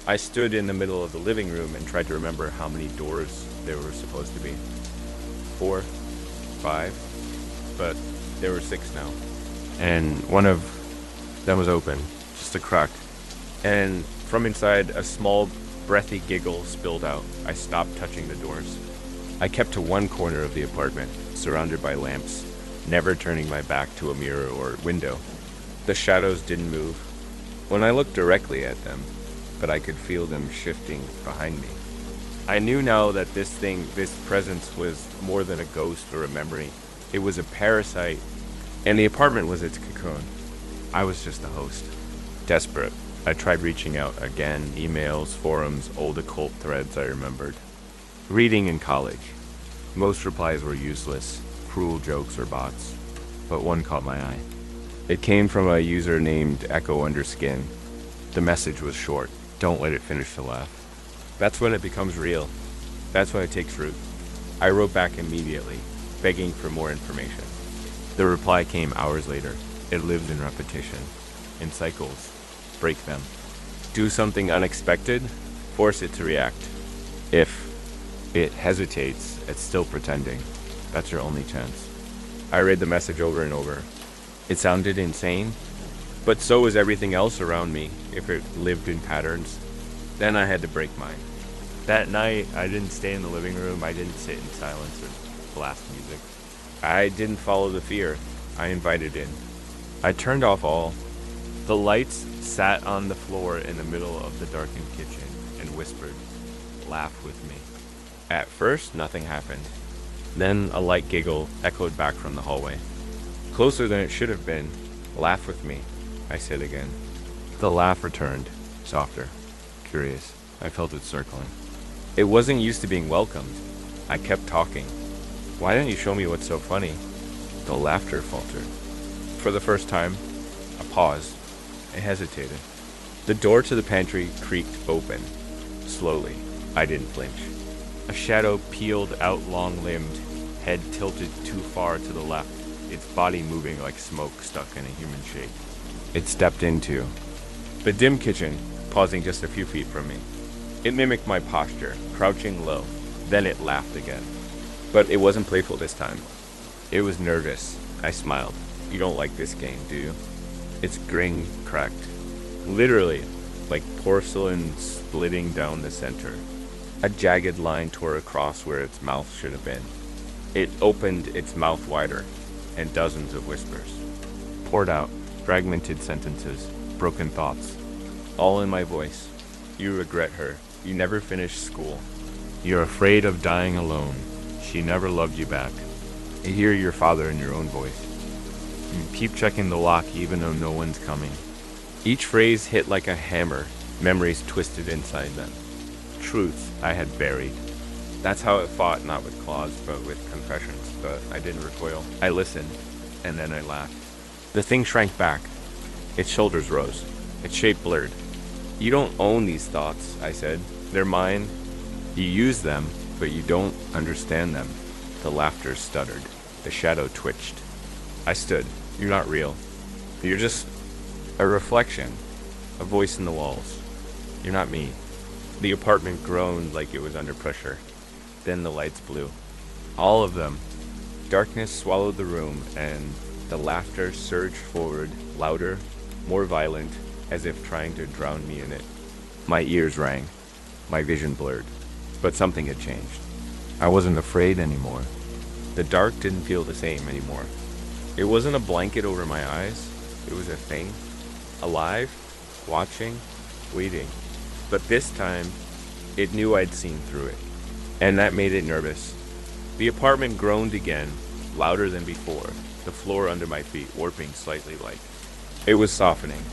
I stood in the middle of the living room and tried to remember how many doors there were supposed to be. 4, 5, but there were 6 now. And one of them was open, just a crack. And from inside, a small, breathy giggle spilled out. I stopped touching the doors. I kept to one corner of the apartment, surrounded by lamps, never turning my back to a mirror or window. The shadows didn't move when I looked directly at them, but I could feel them shifting behind me. I knew now that this presence was more than a ghost or a memory. It was a parasite, and the apartment was its cocoon. I was just the host. Desperate, I tried reaching out again, emails, forums, old occult threads I remembered. Reading in college. Most replies were useless, cruel jokes or bots, but one caught my eye. It came from a user named Echo Underskin. The message was short. Don't let it finish the laugh. That's when it becomes real. That's when it takes root. I wrote back immediately, begging for more information. The reply came hours later. It lives in repetition, in cycles. Break them. Do something unexpected, force it to react. If it hesitates, it's still pretending. That's your only chance. I read the message over and over. It sounded insane, but so was everything else around me if it lived in patterns. Then I had to break mine. That night, I didn't stay in the living room. I didn't sit in silence or blast music. I didn't follow the fear. I invited in. I turned off all. The lights sat on the floor in the middle of the darkened kitchen and whispered, "Laugh with me." At first, nothing happened. Then a light giggle echoed back from the hallway. Closer than it should have been. "Laugh with me," I said again. The laugh returned, softer, curious. I felt it circling. It wasn't used to being welcomed. I kept talking. "Why don't you show me what's so funny?" The laughter faltered. For the first time, I paused. I hesitated. The door to the pantry creaked open. Slowly. I didn't flinch. A shadow peeled out, long-limbed, head tilted too far to the left, its body moving like smoke stuck in a human shape. It stepped into the dim kitchen, pausing just a few feet from me. It mimicked my posture, crouching low. Then it laughed again. But it wasn't playful this time. It was nervous. I smiled. "You don't like this game, do you?" Its grin cracked. Literally, like porcelain splitting down the center. A jagged line tore across where its mouth should have been. It opened its mouth wider, and dozens of whispers poured out, fragmented sentences, broken thoughts, all in my voice. "You regret her. You never finished school. You're afraid of dying alone. She never loved you back. You hear your father in your own voice. You keep checking the lock even though no one's coming." Each phrase hit like a hammer, memories twisted inside them. Truth I had buried. That's how it fought, not with claws, but with confessions. But I didn't recoil. I listened, and then I laughed. The thing shrank back. Its shoulders rose. Its shape blurred. "You don't own these thoughts," I said. "They're mine. You use them, but you don't understand them." The laughter stuttered. The shadow twitched. I stood. "You're not real. You're just a reflection, a voice in the walls. You're not me." The apartment groaned like it was under pressure. Then the lights blew. All of them. Darkness swallowed the room, and the laughter surged forward, louder, more violent, as if trying to drown me in it. My ears rang. My vision blurred. But something had changed. I wasn't afraid anymore. The dark didn't feel the same anymore. It wasn't a blanket over my eyes. It was a thing. Alive, watching, waiting. But this time, it knew I'd seen through it. And that made it nervous. The apartment groaned again, louder than before, the floor under my feet warping slightly like. It was softening.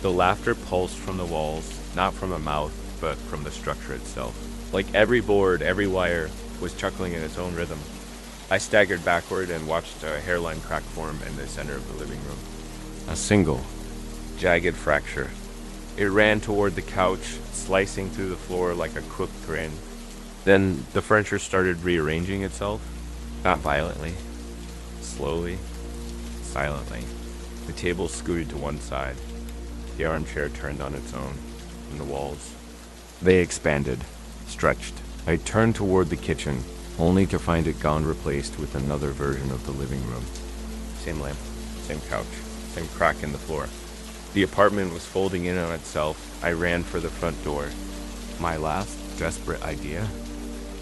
The laughter pulsed from the walls, not from a mouth, but from the structure itself. Like every board, every wire, was chuckling in its own rhythm. I staggered backward and watched a hairline crack form in the center of the living room. A single, jagged fracture. It ran toward the couch, slicing through the floor like a crooked grin. Then the furniture started rearranging itself, not violently, slowly, silently. The table scooted to one side. The armchair turned on its own, and the walls. They expanded, stretched. I turned toward the kitchen, only to find it gone, replaced with another version of the living room. Same lamp, same couch, same crack in the floor. The apartment was folding in on itself. I ran for the front door. My last desperate idea.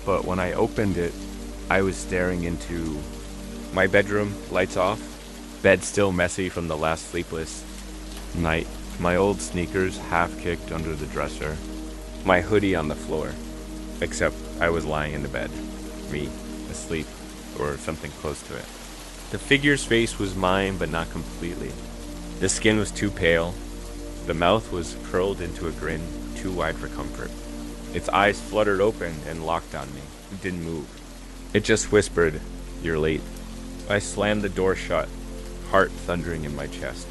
But when I opened it, I was staring into my bedroom, lights off, bed still messy from the last sleepless night, my old sneakers half kicked under the dresser, my hoodie on the floor, except I was lying in the bed, me, asleep, or something close to it. The figure's face was mine, but not completely. The skin was too pale. The mouth was curled into a grin too wide for comfort. Its eyes fluttered open and locked on me. It didn't move. It just whispered, "You're late." I slammed the door shut, heart thundering in my chest.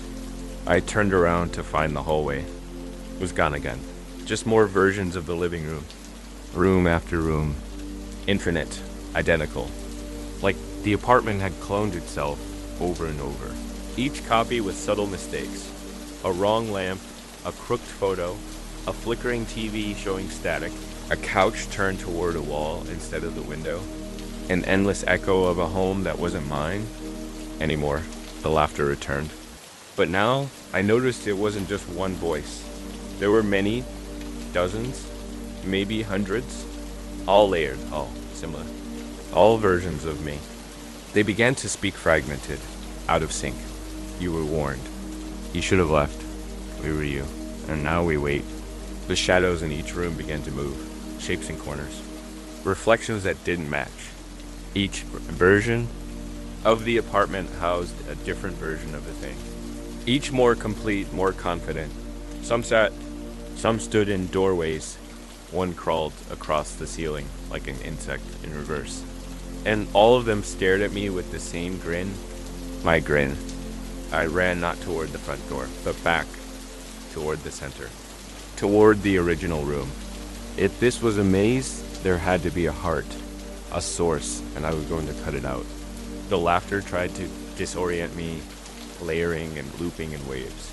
I turned around to find the hallway. It was gone again. Just more versions of the living room. Room after room. Infinite. Identical. Like the apartment had cloned itself over and over. Each copy with subtle mistakes. A wrong lamp, a crooked photo, a flickering TV showing static, a couch turned toward a wall instead of the window, an endless echo of a home that wasn't mine anymore. The laughter returned. But now, I noticed it wasn't just one voice. There were many, dozens, maybe hundreds, all layered, all similar, all versions of me. They began to speak fragmented, out of sync. You were warned. You should have left. We were you. And now we wait. The shadows in each room began to move, shapes and corners. Reflections that didn't match. Each version of the apartment housed a different version of the thing. Each more complete, more confident. Some stood in doorways. One crawled across the ceiling like an insect in reverse. And all of them stared at me with the same grin. My grin. I ran not toward the front door, but back toward the center. Toward the original room. If this was a maze, there had to be a heart, a source, and I was going to cut it out. The laughter tried to disorient me, layering and looping in waves.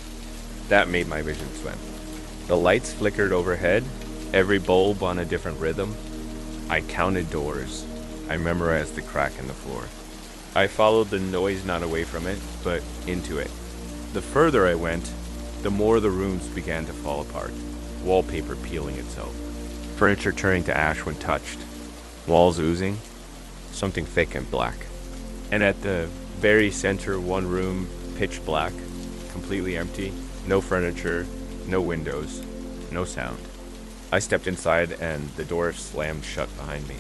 That made my vision swim. The lights flickered overhead, every bulb on a different rhythm. I counted doors. I memorized the crack in the floor. I followed the noise not away from it, but into it. The further I went, the more the rooms began to fall apart, wallpaper peeling itself, furniture turning to ash when touched, walls oozing, something thick and black. And at the very center, one room, pitch black, completely empty, no furniture, no windows, no sound. I stepped inside and the door slammed shut behind me.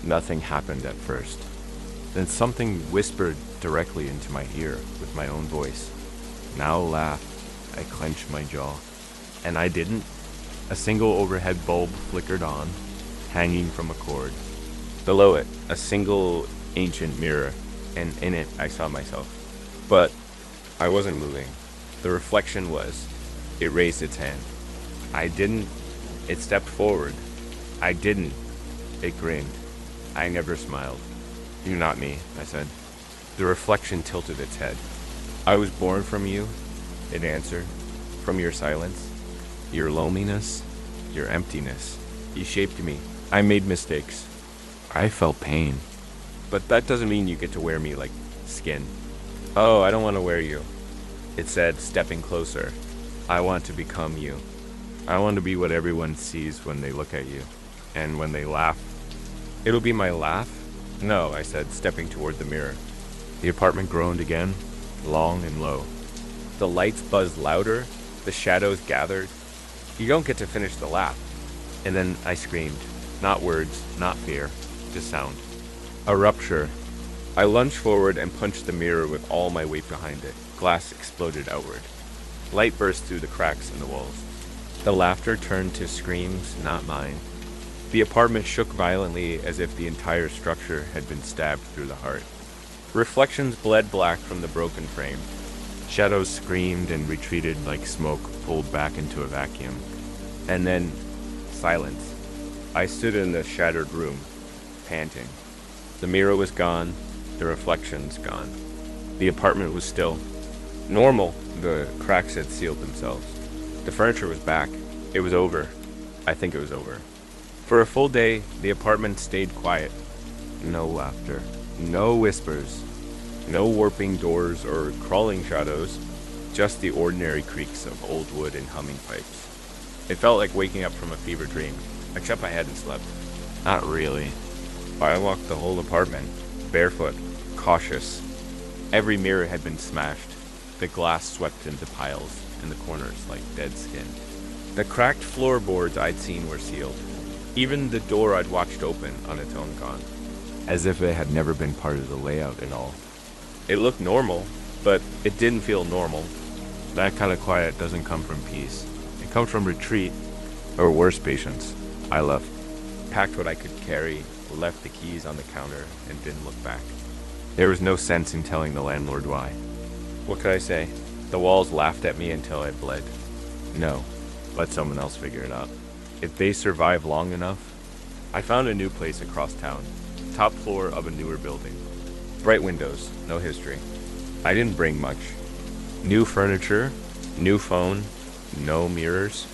Nothing happened at first. Then something whispered directly into my ear with my own voice. Now laugh. I clenched my jaw. And I didn't. A single overhead bulb flickered on, hanging from a cord. Below it, a single ancient mirror, and in it I saw myself. But I wasn't moving. The reflection was. It raised its hand. I didn't. It stepped forward. I didn't. It grinned. I never smiled. "You're not me," I said. The reflection tilted its head. "I was born from you," it answered. "From your silence, your loneliness, your emptiness. You shaped me. I made mistakes. I felt pain. But that doesn't mean you get to wear me like skin." "Oh, I don't want to wear you," it said, stepping closer. "I want to become you. I want to be what everyone sees when they look at you. And when they laugh." "It'll be my laugh?" "No," I said, stepping toward the mirror. The apartment groaned again, long and low. The lights buzzed louder, the shadows gathered. "You don't get to finish the laugh." And then I screamed. Not words, not fear, just sound. A rupture. I lunged forward and punched the mirror with all my weight behind it. Glass exploded outward. Light burst through the cracks in the walls. The laughter turned to screams, not mine. The apartment shook violently as if the entire structure had been stabbed through the heart. Reflections bled black from the broken frame. Shadows screamed and retreated like smoke pulled back into a vacuum. And then, silence. I stood in the shattered room, panting. The mirror was gone, the reflections gone. The apartment was still. Normal, the cracks had sealed themselves. The furniture was back. It was over. I think it was over. For a full day, the apartment stayed quiet. No laughter. No whispers. No warping doors or crawling shadows. Just the ordinary creaks of old wood and humming pipes. It felt like waking up from a fever dream, except I hadn't slept. Not really. I walked the whole apartment, barefoot, cautious. Every mirror had been smashed. The glass swept into piles in the corners like dead skin. The cracked floorboards I'd seen were sealed. Even the door I'd watched open on its own gone. As if it had never been part of the layout at all. It looked normal, but it didn't feel normal. That kind of quiet doesn't come from peace. It comes from retreat, or worse, patience. I left, packed what I could carry, left the keys on the counter, and didn't look back. There was no sense in telling the landlord why. What could I say? The walls laughed at me until I bled. No, let someone else figure it out. If they survive long enough. I found a new place across town, top floor of a newer building. Bright windows, no history. I didn't bring much. New furniture, new phone, no mirrors,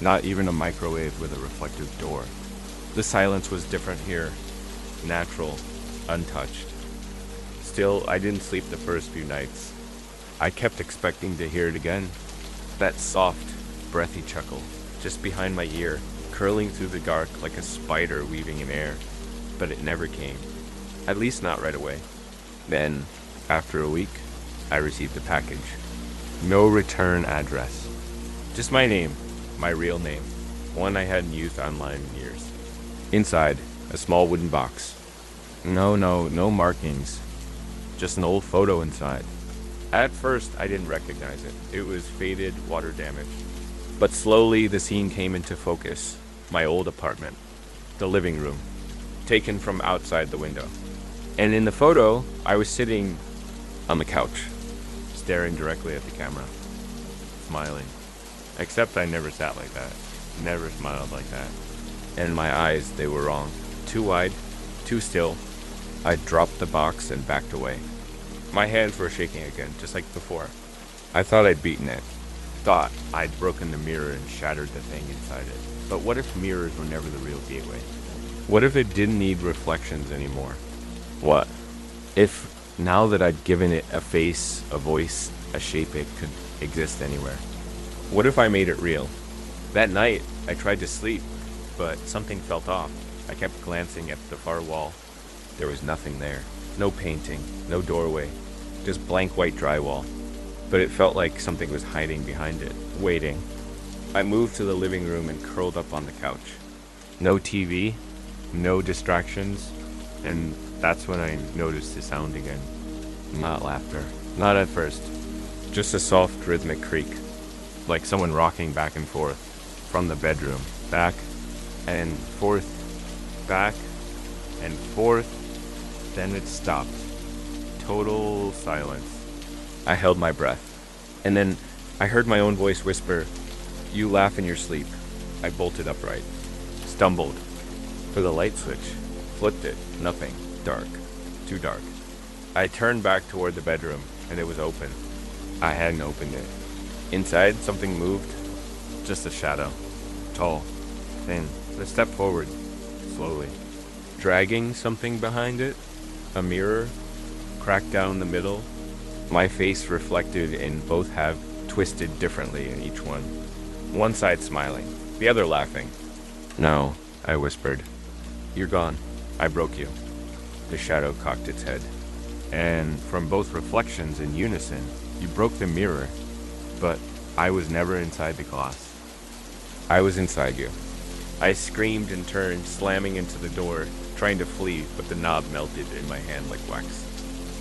not even a microwave with a reflective door. The silence was different here, natural, untouched. Still, I didn't sleep the first few nights. I kept expecting to hear it again. That soft, breathy chuckle, just behind my ear, curling through the dark like a spider weaving in air. But it never came. At least not right away. Then, after a week, I received a package. No return address. Just my name, my real name, one I hadn't used online in years. Inside, a small wooden box. No markings. Just an old photo inside. At first, I didn't recognize it. It was faded, water damaged. But slowly, the scene came into focus. My old apartment. The living room. Taken from outside the window. And in the photo, I was sitting on the couch, staring directly at the camera, smiling. Except I never sat like that, never smiled like that. And my eyes, they were wrong. Too wide, too still. I dropped the box and backed away. My hands were shaking again, just like before. I thought I'd beaten it. Thought I'd broken the mirror and shattered the thing inside it. But what if mirrors were never the real gateway? What if it didn't need reflections anymore? What if, now that I'd given it a face, a voice, a shape, it could exist anywhere? What if I made it real? That night, I tried to sleep, but something felt off. I kept glancing at the far wall. There was nothing there. No painting, no doorway, just blank white drywall. But it felt like something was hiding behind it, waiting. I moved to the living room and curled up on the couch. No TV, no distractions, and that's when I noticed the sound again. Not laughter. Not at first. Just a soft rhythmic creak, like someone rocking back and forth from the bedroom. Back and forth, back and forth. Then it stopped. Total silence. I held my breath. And then I heard my own voice whisper, "You laugh in your sleep." I bolted upright. Stumbled. For the light switch. Flipped it. Nothing. Dark. Too dark. I turned back toward the bedroom, and it was open. I hadn't opened it. Inside, something moved. Just a shadow. Tall. Thin. A step forward. Slowly. Dragging something behind it. A mirror. Cracked down the middle. My face reflected in both half, twisted differently in each one. One side smiling, the other laughing. "No," I whispered. "You're gone. I broke you." The shadow cocked its head. "And from both reflections in unison, you broke the mirror. But I was never inside the glass. I was inside you." I screamed and turned, slamming into the door, trying to flee, but the knob melted in my hand like wax.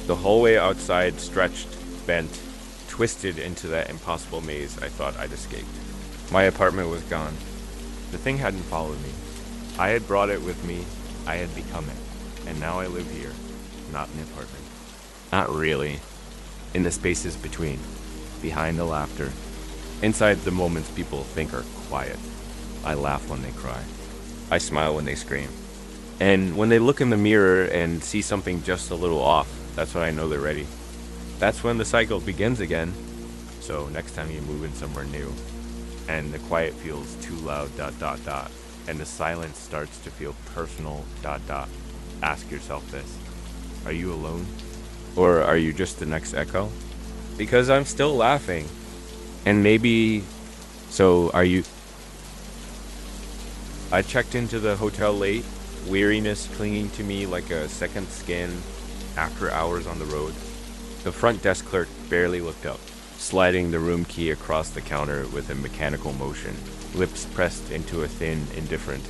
The hallway outside stretched, bent, twisted into that impossible maze I thought I'd escaped. My apartment was gone. The thing hadn't followed me. I had brought it with me. I had become it. And now I live here, not in the apartment. Not really. In the spaces between, behind the laughter, inside the moments people think are quiet. I laugh when they cry. I smile when they scream. And when they look in the mirror and see something just a little off, that's when I know they're ready. That's when the cycle begins again. So next time you move in somewhere new, and the quiet feels too loud, and the silence starts to feel personal, Ask yourself this. Are you alone? Or are you just the next echo? Because I'm still laughing. And maybe... So, are you... I checked into the hotel late, weariness clinging to me like a second skin after hours on the road. The front desk clerk barely looked up, sliding the room key across the counter with a mechanical motion, lips pressed into a thin, indifferent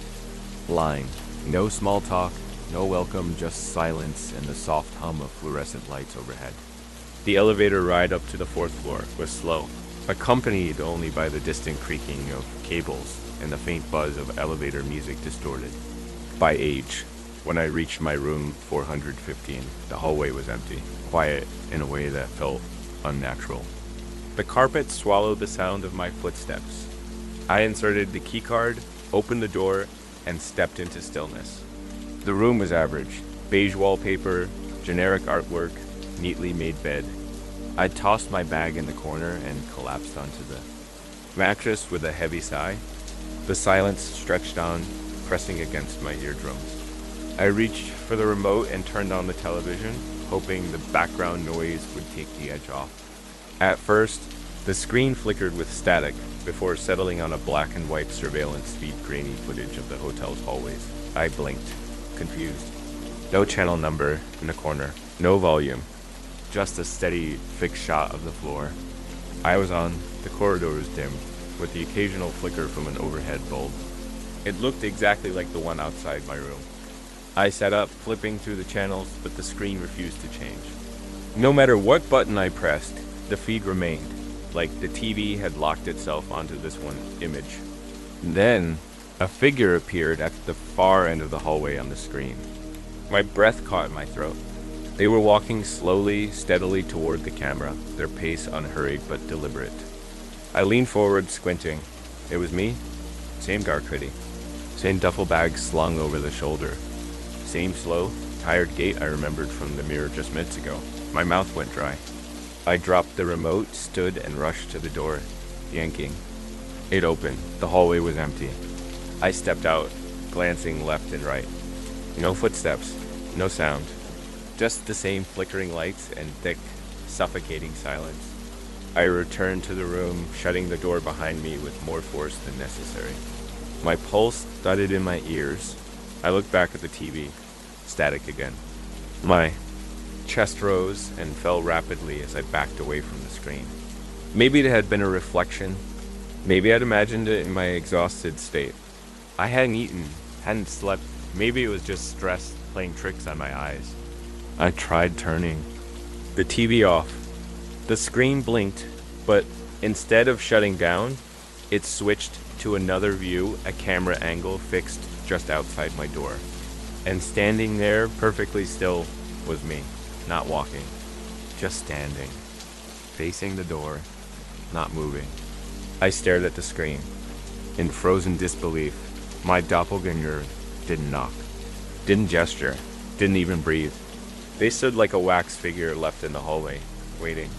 line. No small talk, no welcome, just silence and the soft hum of fluorescent lights overhead. The elevator ride up to the fourth floor was slow, accompanied only by the distant creaking of cables and the faint buzz of elevator music distorted by age. When I reached my room 415, the hallway was empty, quiet in a way that felt unnatural. The carpet swallowed the sound of my footsteps. I inserted the keycard, opened the door, and stepped into stillness. The room was average. Beige wallpaper, generic artwork, neatly made bed. I tossed my bag in the corner and collapsed onto the mattress with a heavy sigh. The silence stretched on, pressing against my eardrums. I reached for the remote and turned on the television, hoping the background noise would take the edge off. At first, the screen flickered with static before settling on a black and white surveillance feed grainy footage of the hotel's hallways. I blinked, confused. No channel number in the corner, no volume, just a steady, fixed shot of the floor. I was on, the corridor was dim, with the occasional flicker from an overhead bulb. It looked exactly like the one outside my room. I sat up, flipping through the channels, but the screen refused to change. No matter what button I pressed, the feed remained, like the TV had locked itself onto this one image. Then, a figure appeared at the far end of the hallway on the screen. My breath caught in my throat. They were walking slowly, steadily toward the camera, their pace unhurried but deliberate. I leaned forward, squinting. It was me. Same dark hoodie. Same duffel bag slung over the shoulder. Same slow, tired gait I remembered from the mirror just minutes ago. My mouth went dry. I dropped the remote, stood, and rushed to the door, yanking. It opened. The hallway was empty. I stepped out, glancing left and right. No footsteps, no sound. Just the same flickering lights and thick, suffocating silence. I returned to the room, shutting the door behind me with more force than necessary. My pulse thudded in my ears. I looked back at the TV. Static again. My chest rose and fell rapidly as I backed away from the screen. Maybe it had been a reflection. Maybe I'd imagined it in my exhausted state. I hadn't eaten, hadn't slept. Maybe it was just stress playing tricks on my eyes. I tried turning the TV off. The screen blinked, but instead of shutting down, it switched to another view, a camera angle fixed just outside my door. And standing there, perfectly still, was me, not walking, just standing, facing the door, not moving. I stared at the screen. In frozen disbelief, my doppelganger didn't knock, didn't gesture, didn't even breathe. They stood like a wax figure left in the hallway, waiting.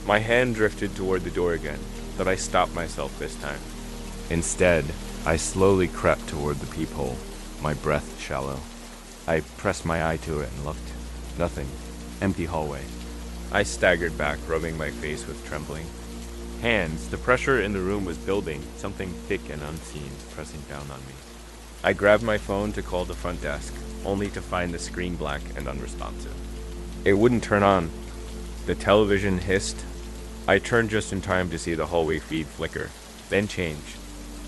My hand drifted toward the door again, but I stopped myself this time. Instead, I slowly crept toward the peephole, my breath shallow. I pressed my eye to it and looked. Nothing. Empty hallway. I staggered back, rubbing my face with trembling hands. The pressure in the room was building, something thick and unseen pressing down on me. I grabbed my phone to call the front desk, only to find the screen black and unresponsive. It wouldn't turn on. The television hissed. I turned just in time to see the hallway feed flicker, then change.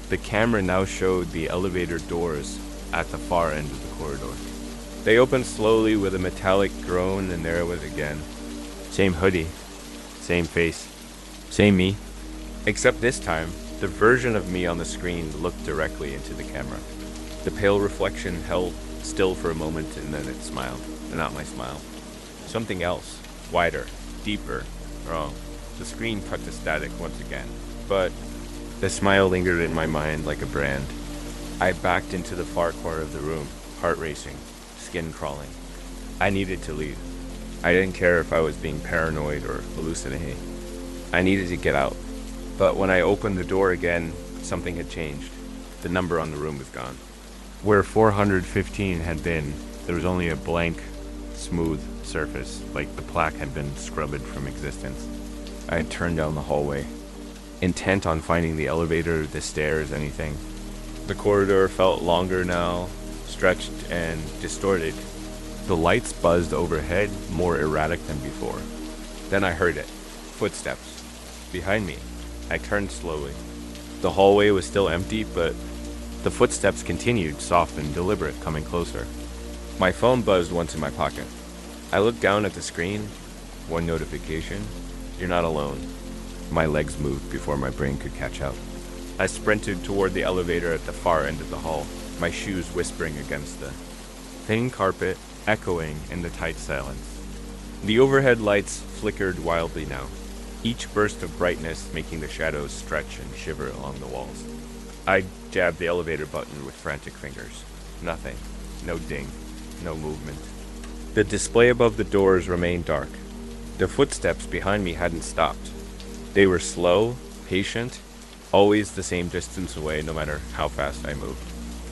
The camera now showed the elevator doors at the far end of the corridor. They opened slowly with a metallic groan, and there it was again. Same hoodie, same face, same me. Except this time, the version of me on the screen looked directly into the camera. The pale reflection held still for a moment, and then it smiled. Not my smile. Something else, wider, deeper. Wrong. The screen cut to static once again, but the smile lingered in my mind like a brand. I backed into the far corner of the room, heart racing, skin crawling. I needed to leave. I didn't care if I was being paranoid or hallucinating. I needed to get out. But when I opened the door again, something had changed. The number on the room was gone. Where 415 had been, there was only a blank, smooth surface, like the plaque had been scrubbed from existence. I had turned down the hallway, intent on finding the elevator, the stairs, anything. The corridor felt longer now, stretched and distorted. The lights buzzed overhead, more erratic than before. Then I heard it. Footsteps. Behind me. I turned slowly. The hallway was still empty, but the footsteps continued, soft and deliberate, coming closer. My phone buzzed once in my pocket. I looked down at the screen. One notification. You're not alone. My legs moved before my brain could catch up. I sprinted toward the elevator at the far end of the hall, my shoes whispering against the thin carpet, echoing in the tight silence. The overhead lights flickered wildly now, each burst of brightness making the shadows stretch and shiver along the walls. I jabbed the elevator button with frantic fingers. Nothing. No ding. No movement. The display above the doors remained dark. The footsteps behind me hadn't stopped. They were slow, patient, always the same distance away no matter how fast I moved.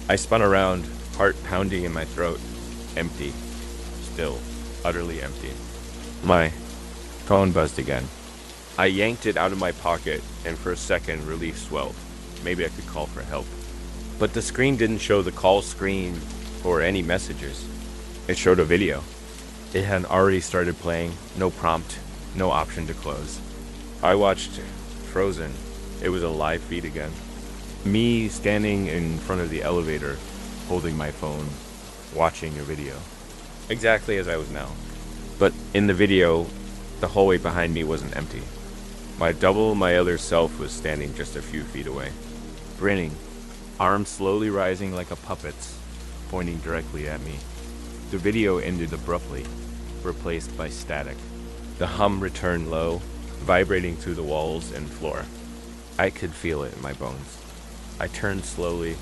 I spun around, heart pounding in my throat. Empty. Still. Utterly empty. My phone buzzed again. I yanked it out of my pocket, and for a second relief swelled. Maybe I could call for help. But the screen didn't show the call screen or any messages. It showed a video. It had already started playing, no prompt, no option to close. I watched, frozen. It was a live feed again. Me standing in front of the elevator, holding my phone, watching a video. Exactly as I was now. But in the video, the hallway behind me wasn't empty. My other self was standing just a few feet away, grinning, arms slowly rising like a puppet's, pointing directly at me. The video ended abruptly, replaced by static. The hum returned low, vibrating through the walls and floor. I could feel it in my bones. I turned slowly,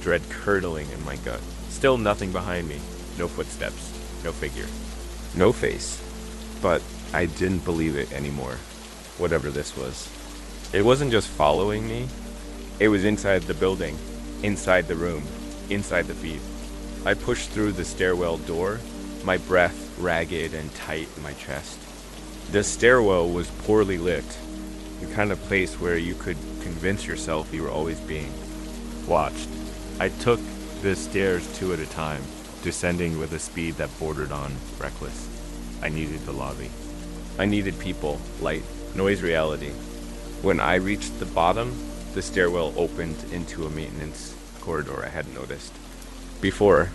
dread curdling in my gut. Still nothing behind me. No footsteps. No figure. No face. But I didn't believe it anymore, whatever this was. It wasn't just following me. It was inside the building, inside the room, inside the feed. I pushed through the stairwell door, my breath ragged and tight in my chest. The stairwell was poorly lit, the kind of place where you could convince yourself you were always being watched. I took the stairs two at a time, descending with a speed that bordered on reckless. I needed the lobby. I needed people, light, noise, reality. When I reached the bottom, the stairwell opened into a maintenance corridor I hadn't noticed. Before,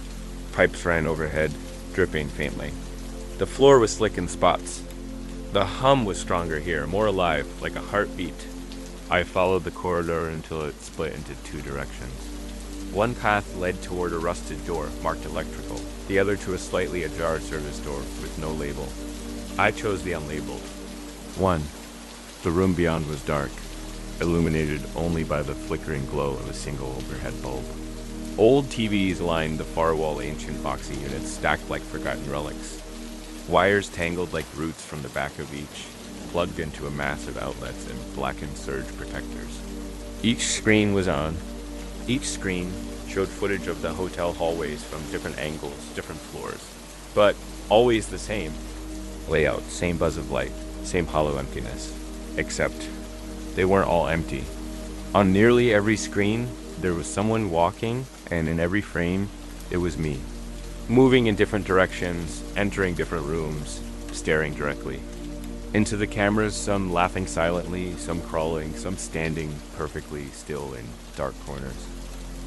pipes ran overhead, dripping faintly. The floor was slick in spots. The hum was stronger here, more alive, like a heartbeat. I followed the corridor until it split into two directions. One path led toward a rusted door marked electrical, the other to a slightly ajar service door with no label. I chose the unlabeled one. The room beyond was dark, illuminated only by the flickering glow of a single overhead bulb. Old TVs lined the far wall ancient boxing units stacked like forgotten relics. Wires tangled like roots from the back of each, plugged into a mass of outlets and blackened surge protectors. Each screen was on. Each screen showed footage of the hotel hallways from different angles, different floors, but always the same layout, same buzz of light, same hollow emptiness, except they weren't all empty. On nearly every screen, there was someone walking, and in every frame, it was me, moving in different directions, entering different rooms, staring directly. Into the cameras, some laughing silently, some crawling, some standing perfectly still in dark corners.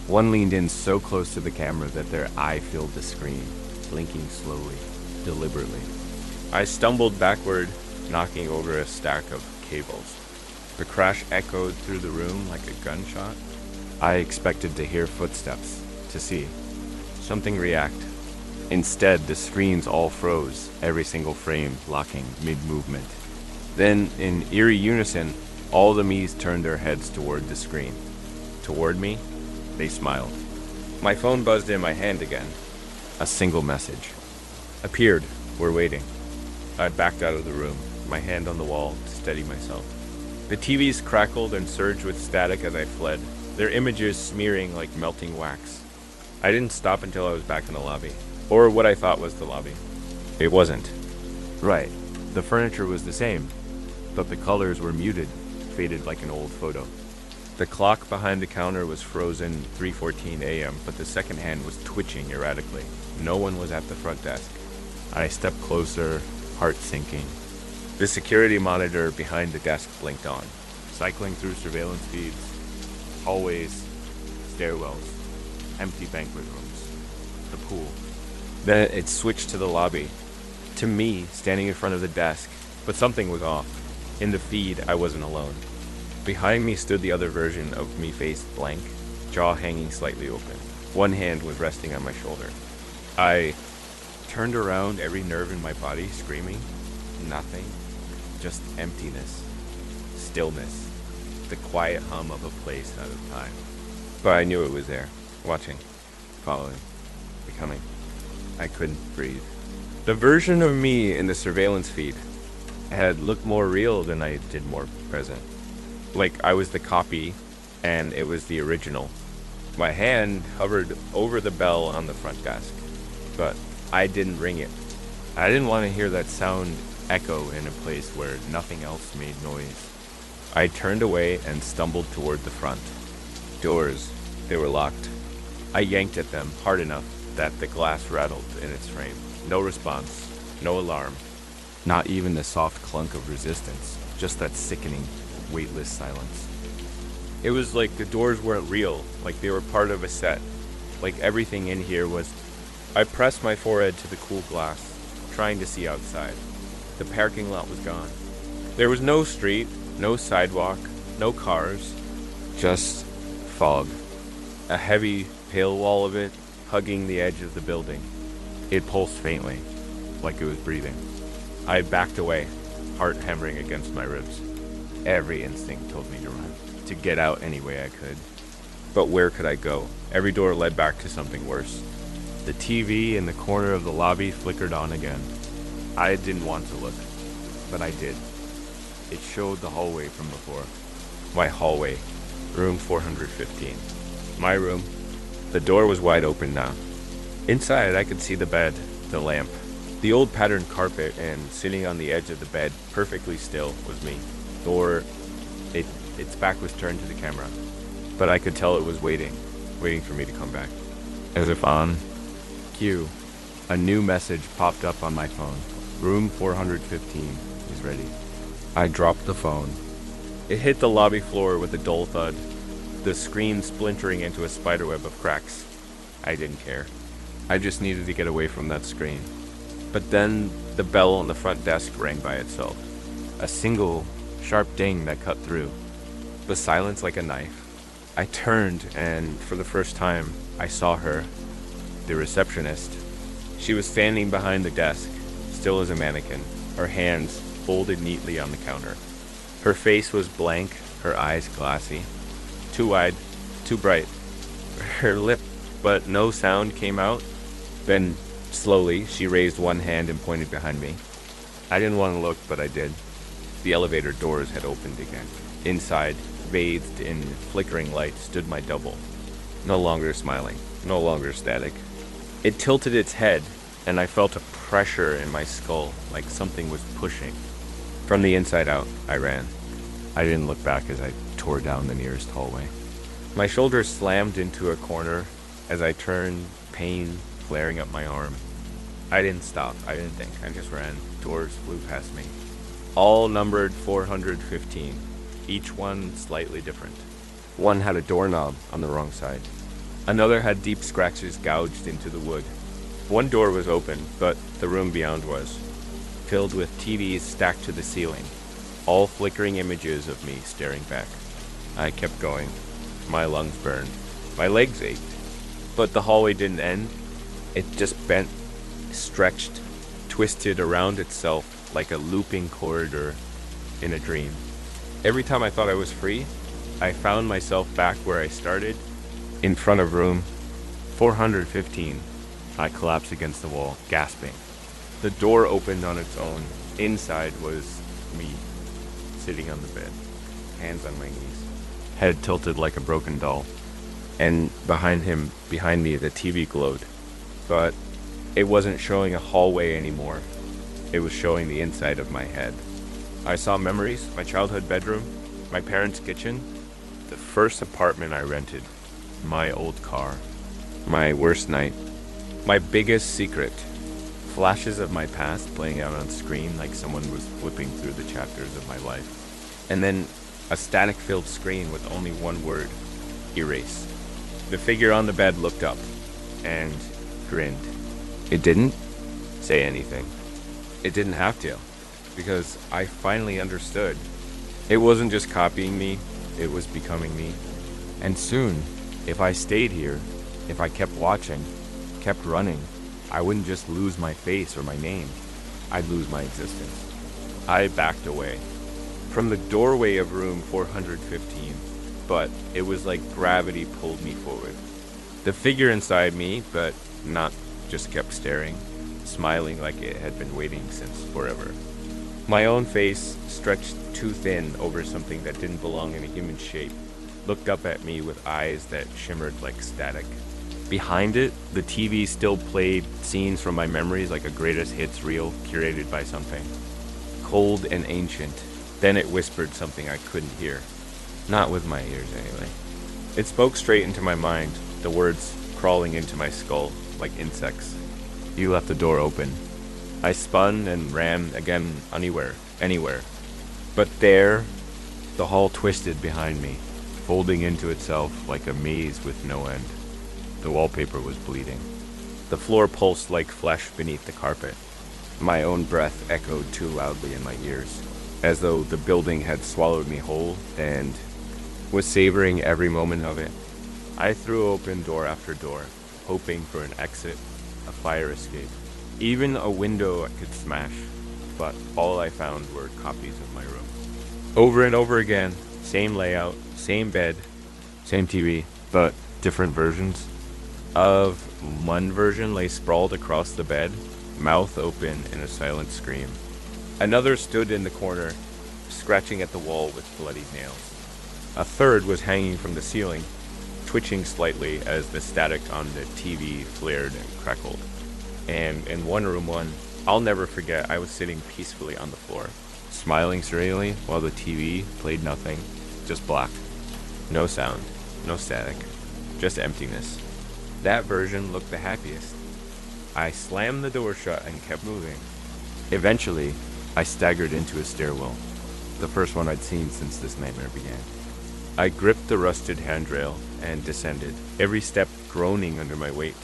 One leaned in so close to the camera that their eye filled the screen, blinking slowly, deliberately. I stumbled backward, knocking over a stack of cables. The crash echoed through the room like a gunshot. I expected to hear footsteps, to see something react. Instead, the screens all froze, every single frame locking mid-movement. Then, in eerie unison, all the me's turned their heads toward the screen. Toward me, they smiled. My phone buzzed in my hand again. A single message. Appeared. We're waiting. I backed out of the room, my hand on the wall to steady myself. The TVs crackled and surged with static as I fled, their images smearing like melting wax. I didn't stop until I was back in the lobby, or what I thought was the lobby. It wasn't. Right, the furniture was the same, but the colors were muted, faded like an old photo. The clock behind the counter was frozen 3:14 a.m., but the second hand was twitching erratically. No one was at the front desk. I stepped closer, heart sinking. The security monitor behind the desk blinked on, cycling through surveillance feeds, hallways, stairwells, empty banquet rooms, the pool. Then it switched to the lobby, to me standing in front of the desk, but something was off. In the feed, I wasn't alone. Behind me stood the other version of me, face blank, jaw hanging slightly open. One hand was resting on my shoulder. I turned around, every nerve in my body screaming. Nothing. Just emptiness. Stillness. The quiet hum of a place out of time. But I knew it was there. Watching. Following. Becoming. I couldn't breathe. The version of me in the surveillance feed had looked more real than I did more present. Like I was the copy and it was the original. My hand hovered over the bell on the front desk, but I didn't ring it. I didn't want to hear that sound echo in a place where nothing else made noise. I turned away and stumbled toward the front. Doors, they were locked. I yanked at them hard enough that the glass rattled in its frame. No response, no alarm, not even the soft clunk of resistance, just that sickening, weightless silence. It was like the doors weren't real, like they were part of a set, like everything in here was. I pressed my forehead to the cool glass, trying to see outside. The parking lot was gone. There was no street, no sidewalk, no cars, just fog. A heavy, pale wall of it hugging the edge of the building. It pulsed faintly, like it was breathing. I backed away, heart hammering against my ribs. Every instinct told me to run, to get out any way I could. But where could I go? Every door led back to something worse. The TV in the corner of the lobby flickered on again. I didn't want to look, but I did. It showed the hallway from before. My hallway, room 415. My room. The door was wide open now. Inside, I could see the bed, the lamp, the old patterned carpet, and sitting on the edge of the bed, perfectly still, was me. Or its back was turned to the camera, but I could tell it was waiting for me to come back. As if on cue, a new message popped up on my phone. Room 415 is ready. I dropped the phone. It hit the lobby floor with a dull thud, the screen splintering into a spiderweb of cracks. I didn't care. I just needed to get away from that screen. But then the bell on the front desk rang by itself. A single, sharp ding that cut through. The silence like a knife. I turned, and for the first time, I saw her, the receptionist. She was standing behind the desk, still as a mannequin, her hands folded neatly on the counter. Her face was blank, her eyes glassy. Too wide, too bright. Her lip, but no sound came out. Then, slowly, she raised one hand and pointed behind me. I didn't want to look, but I did. The elevator doors had opened again. Inside, bathed in flickering light, stood my double. No longer smiling, no longer static. It tilted its head, and I felt a pressure in my skull, like something was pushing. From the inside out, I ran. I didn't look back as I tore down the nearest hallway. My shoulder slammed into a corner as I turned, pain flaring up my arm. I didn't stop. I didn't think. I just ran. Doors flew past me. All numbered 415, each one slightly different. One had a doorknob on the wrong side. Another had deep scratches gouged into the wood. One door was open, but the room beyond was, filled with TVs stacked to the ceiling, all flickering images of me staring back. I kept going. My lungs burned. My legs ached. But the hallway didn't end. It just bent, stretched, twisted around itself like a looping corridor in a dream. Every time I thought I was free, I found myself back where I started, in front of room 415. I collapsed against the wall, gasping. The door opened on its own. Inside was me, sitting on the bed. hands on my knees, head tilted like a broken doll. And behind me, the TV glowed. But it wasn't showing a hallway anymore. It was showing the inside of my head. I saw memories, my childhood bedroom, my parents' kitchen, the first apartment I rented, my old car, my worst night, my biggest secret, flashes of my past playing out on screen like someone was flipping through the chapters of my life. And then a static-filled screen with only one word, erase. The figure on the bed looked up and grinned. It didn't say anything. It didn't have to, because I finally understood. It wasn't just copying me, it was becoming me. And soon, if I stayed here, if I kept watching, kept running, I wouldn't just lose my face or my name. I'd lose my existence. I backed away from the doorway of room 415, but it was like gravity pulled me forward. The figure inside me, but not, just kept staring, smiling like it had been waiting since forever. My own face, stretched too thin over something that didn't belong in a human shape, looked up at me with eyes that shimmered like static. Behind it, the TV still played scenes from my memories like a greatest hits reel curated by something. Cold and ancient. Then it whispered something I couldn't hear. Not with my ears, anyway. It spoke straight into my mind, the words crawling into my skull like insects. You left the door open. I spun and ran again anywhere. But there, the hall twisted behind me, folding into itself like a maze with no end. The wallpaper was bleeding. The floor pulsed like flesh beneath the carpet. My own breath echoed too loudly in my ears, as though the building had swallowed me whole and was savoring every moment of it. I threw open door after door, hoping for an exit, a fire escape, even a window I could smash, but all I found were copies of my room. Over and over again, same layout, same bed, same TV, but different versions. Of one version lay sprawled across the bed, mouth open in a silent scream. Another stood in the corner, scratching at the wall with bloody nails. A third was hanging from the ceiling, twitching slightly as the static on the TV flared and crackled. And in room one, I'll never forget, I was sitting peacefully on the floor, smiling serenely while the TV played nothing, just black. No sound, no static, just emptiness. That version looked the happiest. I slammed the door shut and kept moving. Eventually, I staggered into a stairwell, the first one I'd seen since this nightmare began. I gripped the rusted handrail and descended, every step groaning under my weight.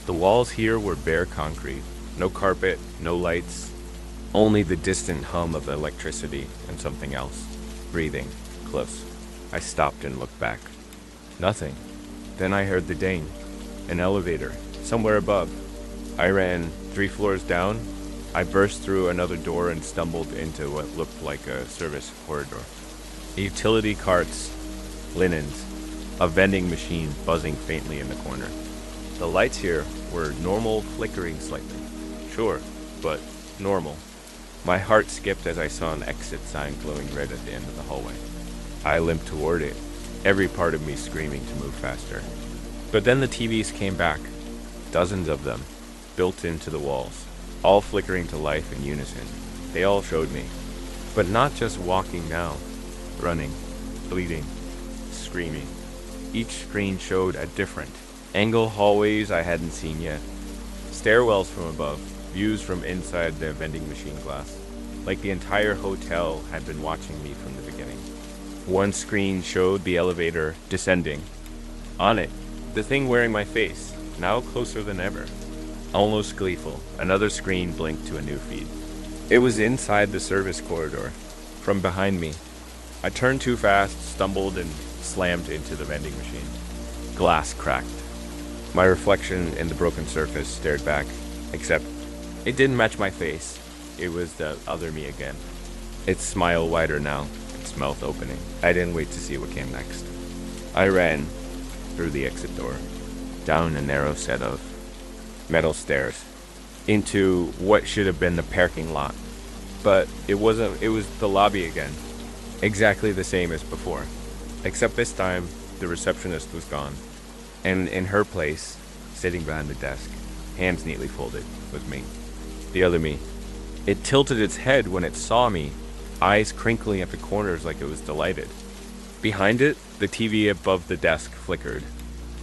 The walls here were bare concrete, no carpet, no lights, only the distant hum of electricity and something else, breathing, close. I stopped and looked back. Nothing. Then I heard the ding. An elevator, somewhere above. I ran 3 floors down. I burst through another door and stumbled into what looked like a service corridor. Utility carts, linens, a vending machine buzzing faintly in the corner. The lights here were normal, flickering slightly. Sure, but normal. My heart skipped as I saw an exit sign glowing red at the end of the hallway. I limped toward it, every part of me screaming to move faster. But then the TVs came back, dozens of them, built into the walls, all flickering to life in unison. They all showed me. But not just walking now, running, bleeding, screaming. Each screen showed a different angle, hallways I hadn't seen yet, stairwells from above, views from inside the vending machine glass, like the entire hotel had been watching me from the beginning. One screen showed the elevator descending. On it, the thing wearing my face, now closer than ever. Almost gleeful, another screen blinked to a new feed. It was inside the service corridor, from behind me. I turned too fast, stumbled, and slammed into the vending machine. Glass cracked. My reflection in the broken surface stared back, except it didn't match my face. It was the other me again. Its smile wider now, its mouth opening. I didn't wait to see what came next. I ran through the exit door, down a narrow set of metal stairs, into what should have been the parking lot. But it wasn't, it was the lobby again. Exactly the same as before. Except this time, the receptionist was gone. And in her place, sitting behind the desk, hands neatly folded, was me. The other me. It tilted its head when it saw me, eyes crinkling at the corners like it was delighted. Behind it, the TV above the desk flickered.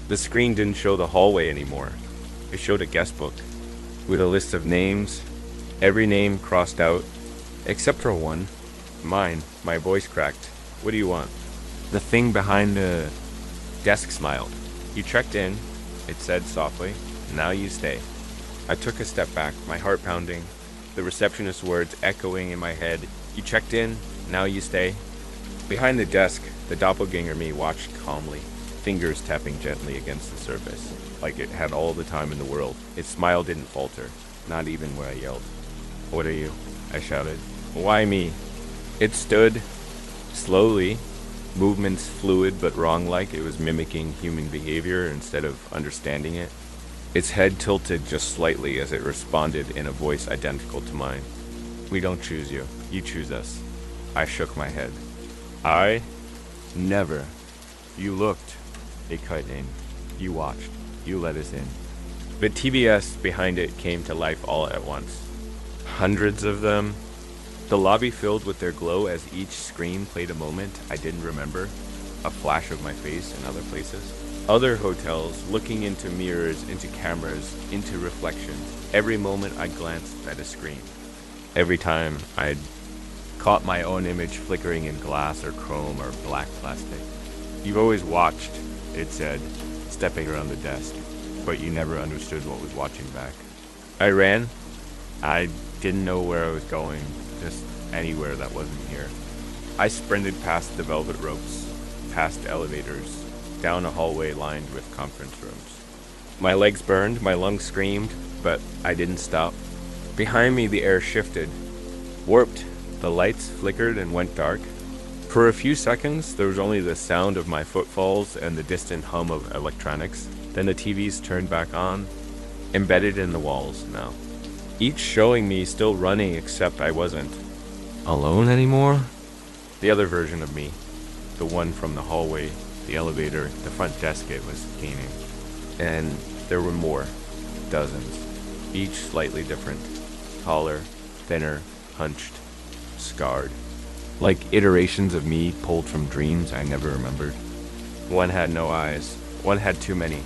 The screen didn't show the hallway anymore. It showed a guest book with a list of names, every name crossed out, except for one. Mine. My voice cracked. What do you want? The thing behind the desk smiled. You checked in, it said softly. Now you stay. I took a step back, my heart pounding, the receptionist's words echoing in my head. You checked in, now you stay. Behind the desk, the doppelganger me watched calmly, fingers tapping gently against the surface, like it had all the time in the world. Its smile didn't falter, not even when I yelled. What are you? I shouted. Why me? It stood, slowly, movements fluid but wrong-like. It was mimicking human behavior instead of understanding it. Its head tilted just slightly as it responded in a voice identical to mine. We don't choose you. You choose us. I shook my head. I? Never. You looked. It cut in. You watched. You let us in. The TBS behind it came to life all at once. Hundreds of them. The lobby filled with their glow as each screen played a moment I didn't remember, a flash of my face in other places. Other hotels, looking into mirrors, into cameras, into reflections. Every moment I glanced at a screen. Every time I'd caught my own image flickering in glass or chrome or black plastic. You've always watched, it said, stepping around the desk, but you never understood what was watching back. I ran. I didn't know where I was going. Just anywhere that wasn't here. I sprinted past the velvet ropes, past elevators, down a hallway lined with conference rooms. My legs burned, my lungs screamed, but I didn't stop. Behind me, the air shifted, warped. The lights flickered and went dark. For a few seconds, there was only the sound of my footfalls and the distant hum of electronics. Then the TVs turned back on, embedded in the walls now. Each showing me still running, except I wasn't alone anymore. The other version of me, the one from the hallway, the elevator, the front desk, it was gaining. And there were more, dozens, each slightly different, taller, thinner, hunched, scarred, like iterations of me pulled from dreams I never remembered. One had no eyes, one had too many.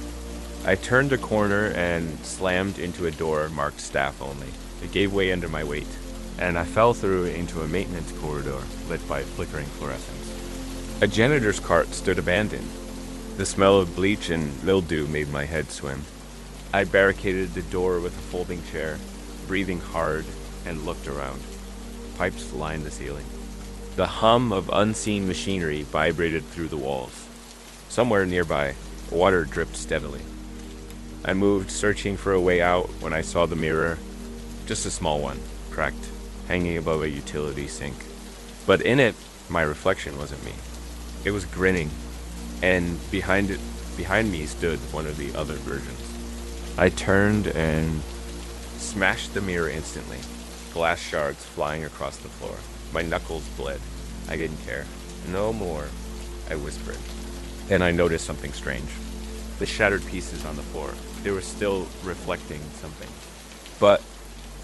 I turned a corner and slammed into a door marked staff only. It gave way under my weight, and I fell through into a maintenance corridor lit by flickering fluorescence. A janitor's cart stood abandoned. The smell of bleach and mildew made my head swim. I barricaded the door with a folding chair, breathing hard, and looked around. Pipes lined the ceiling. The hum of unseen machinery vibrated through the walls. Somewhere nearby, water dripped steadily. I moved, searching for a way out, when I saw the mirror. Just a small one, cracked, hanging above a utility sink. But in it, my reflection wasn't me. It was grinning, and behind me stood one of the other versions. I turned and smashed the mirror instantly, glass shards flying across the floor. My knuckles bled. I didn't care. No more, I whispered. And I noticed something strange. The shattered pieces on the floor. They were still reflecting something. But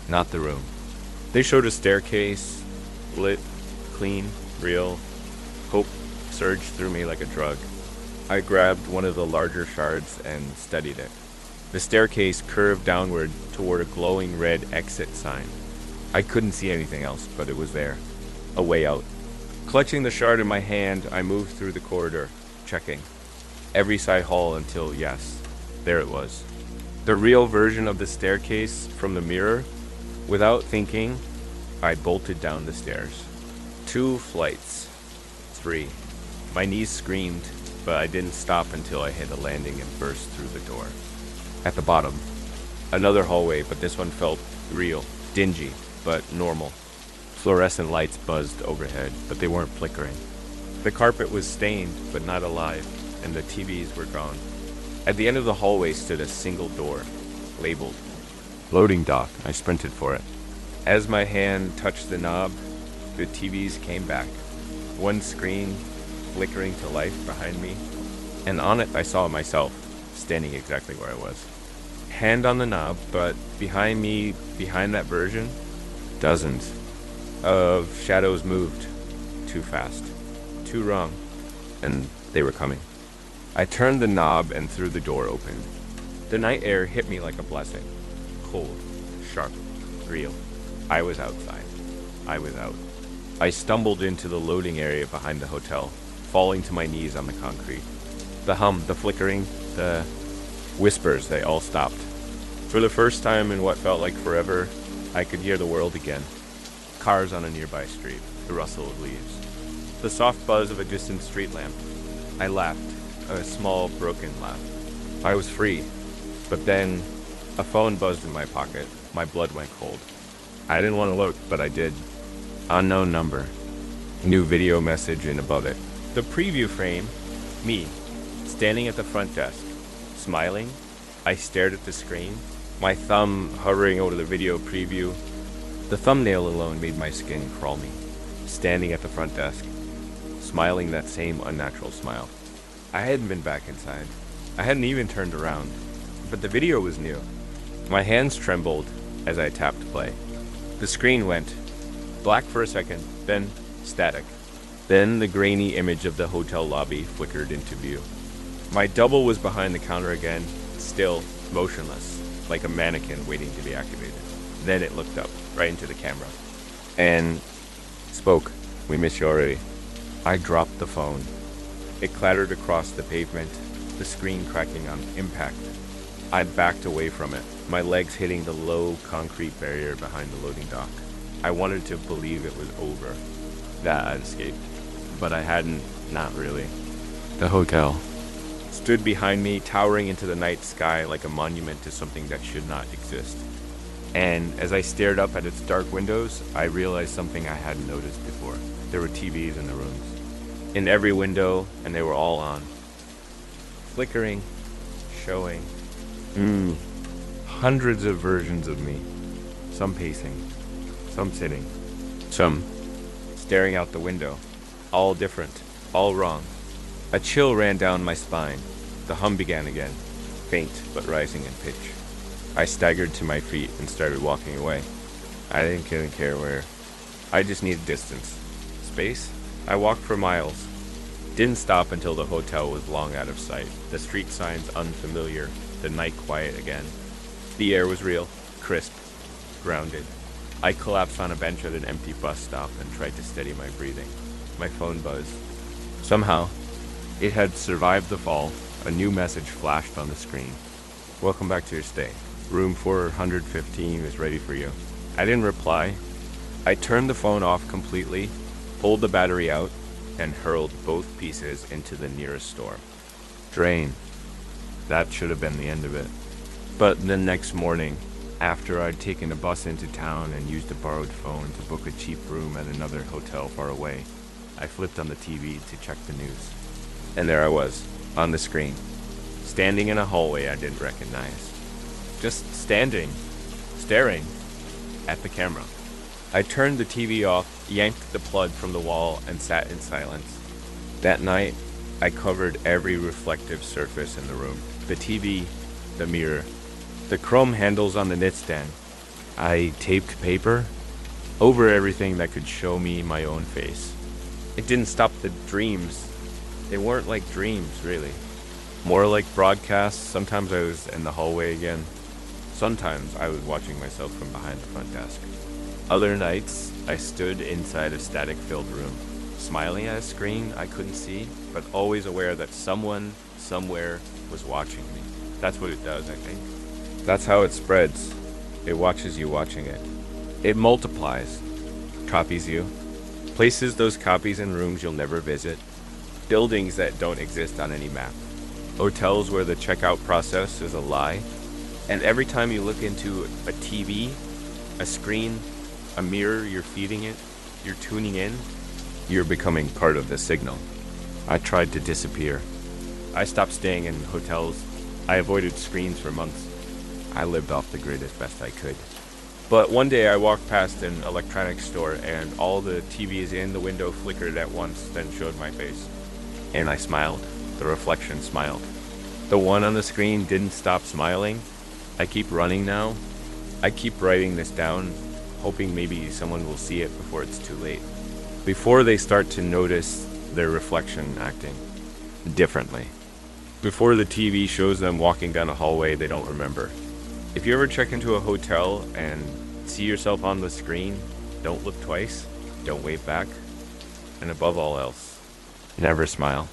not the room. They showed a staircase, lit, clean, real. Hope surged through me like a drug. I grabbed one of the larger shards and studied it. The staircase curved downward toward a glowing red exit sign. I couldn't see anything else, but it was there. A way out. Clutching the shard in my hand, I moved through the corridor, checking every side hall until, yes, there it was. The real version of the staircase from the mirror. Without thinking, I bolted down the stairs. 2 flights. 3. My knees screamed, but I didn't stop until I hit a landing and burst through the door. At the bottom, another hallway, but this one felt real, dingy, but normal. Fluorescent lights buzzed overhead, but they weren't flickering. The carpet was stained, but not alive, and the TVs were gone. At the end of the hallway stood a single door, labeled loading dock. I sprinted for it. As my hand touched the knob, the TVs came back, one screen flickering to life behind me, and on it I saw myself, standing exactly where I was. Hand on the knob, but behind me, behind that version, dozens of shadows moved too fast, too wrong, and they were coming. I turned the knob and threw the door open. The night air hit me like a blessing. Cold, sharp, real. I was outside. I was out. I stumbled into the loading area behind the hotel, falling to my knees on the concrete. The hum, the flickering, the whispers, they all stopped. For the first time in what felt like forever, I could hear the world again. Cars on a nearby street, the rustle of leaves, the soft buzz of a distant street lamp. I laughed, a small, broken laugh. I was free, but then a phone buzzed in my pocket. My blood went cold. I didn't want to look, but I did. Unknown number. New video message and above it. The preview frame, me, standing at the front desk, smiling. I stared at the screen, my thumb hovering over the video preview. The thumbnail alone made my skin crawl me. Standing at the front desk, smiling that same unnatural smile. I hadn't been back inside. I hadn't even turned around. But the video was new. My hands trembled as I tapped play. The screen went black for a second, then static. Then the grainy image of the hotel lobby flickered into view. My double was behind the counter again, still motionless, like a mannequin waiting to be activated. Then it looked up, right into the camera, and spoke. "We miss you already." I dropped the phone. It clattered across the pavement, the screen cracking on impact. I backed away from it, my legs hitting the low concrete barrier behind the loading dock. I wanted to believe it was over, that I'd escaped, but I hadn't, not really. The hotel stood behind me, towering into the night sky like a monument to something that should not exist. And as I stared up at its dark windows, I realized something I hadn't noticed before. There were TVs in the rooms, in every window, and they were all on. Flickering, showing. Hundreds of versions of me. Some pacing, some sitting, some staring out the window. All different, all wrong. A chill ran down my spine. The hum began again, faint but rising in pitch. I staggered to my feet and started walking away. I didn't care where. I just needed distance. Space? I walked for miles. Didn't stop until the hotel was long out of sight. The street signs unfamiliar. The night quiet again. The air was real, crisp, grounded. I collapsed on a bench at an empty bus stop and tried to steady my breathing. My phone buzzed. Somehow, it had survived the fall. A new message flashed on the screen. "Welcome back to your stay. Room 415 is ready for you." I didn't reply. I turned the phone off completely, pulled the battery out, and hurled both pieces into the nearest storm. Drain. That should have been the end of it. But the next morning, after I'd taken a bus into town and used a borrowed phone to book a cheap room at another hotel far away, I flipped on the TV to check the news. And there I was, on the screen, standing in a hallway I didn't recognize. Just standing, staring at the camera. I turned the TV off, yanked the plug from the wall, and sat in silence. That night, I covered every reflective surface in the room. The TV, the mirror, the chrome handles on the nightstand. I taped paper over everything that could show me my own face. It didn't stop the dreams. They weren't like dreams, really. More like broadcasts. Sometimes I was in the hallway again. Sometimes I was watching myself from behind the front desk. Other nights, I stood inside a static-filled room, smiling at a screen I couldn't see, but always aware that someone, somewhere, was watching me. That's what it does, I think. That's how it spreads. It watches you watching it. It multiplies, copies you. Places those copies in rooms you'll never visit. Buildings that don't exist on any map. Hotels where the checkout process is a lie. And every time you look into a TV, a screen, a mirror, you're feeding it, you're tuning in, you're becoming part of the signal. I tried to disappear. I stopped staying in hotels. I avoided screens for months. I lived off the grid as best I could. But one day I walked past an electronics store and all the TVs in the window flickered at once, then showed my face. And I smiled. The reflection smiled. The one on the screen didn't stop smiling. I keep running now. I keep writing this down, hoping maybe someone will see it before it's too late. Before they start to notice their reflection acting differently. Before the TV shows them walking down a hallway they don't remember. If you ever check into a hotel and see yourself on the screen, don't look twice, don't wave back, and above all else, never smile.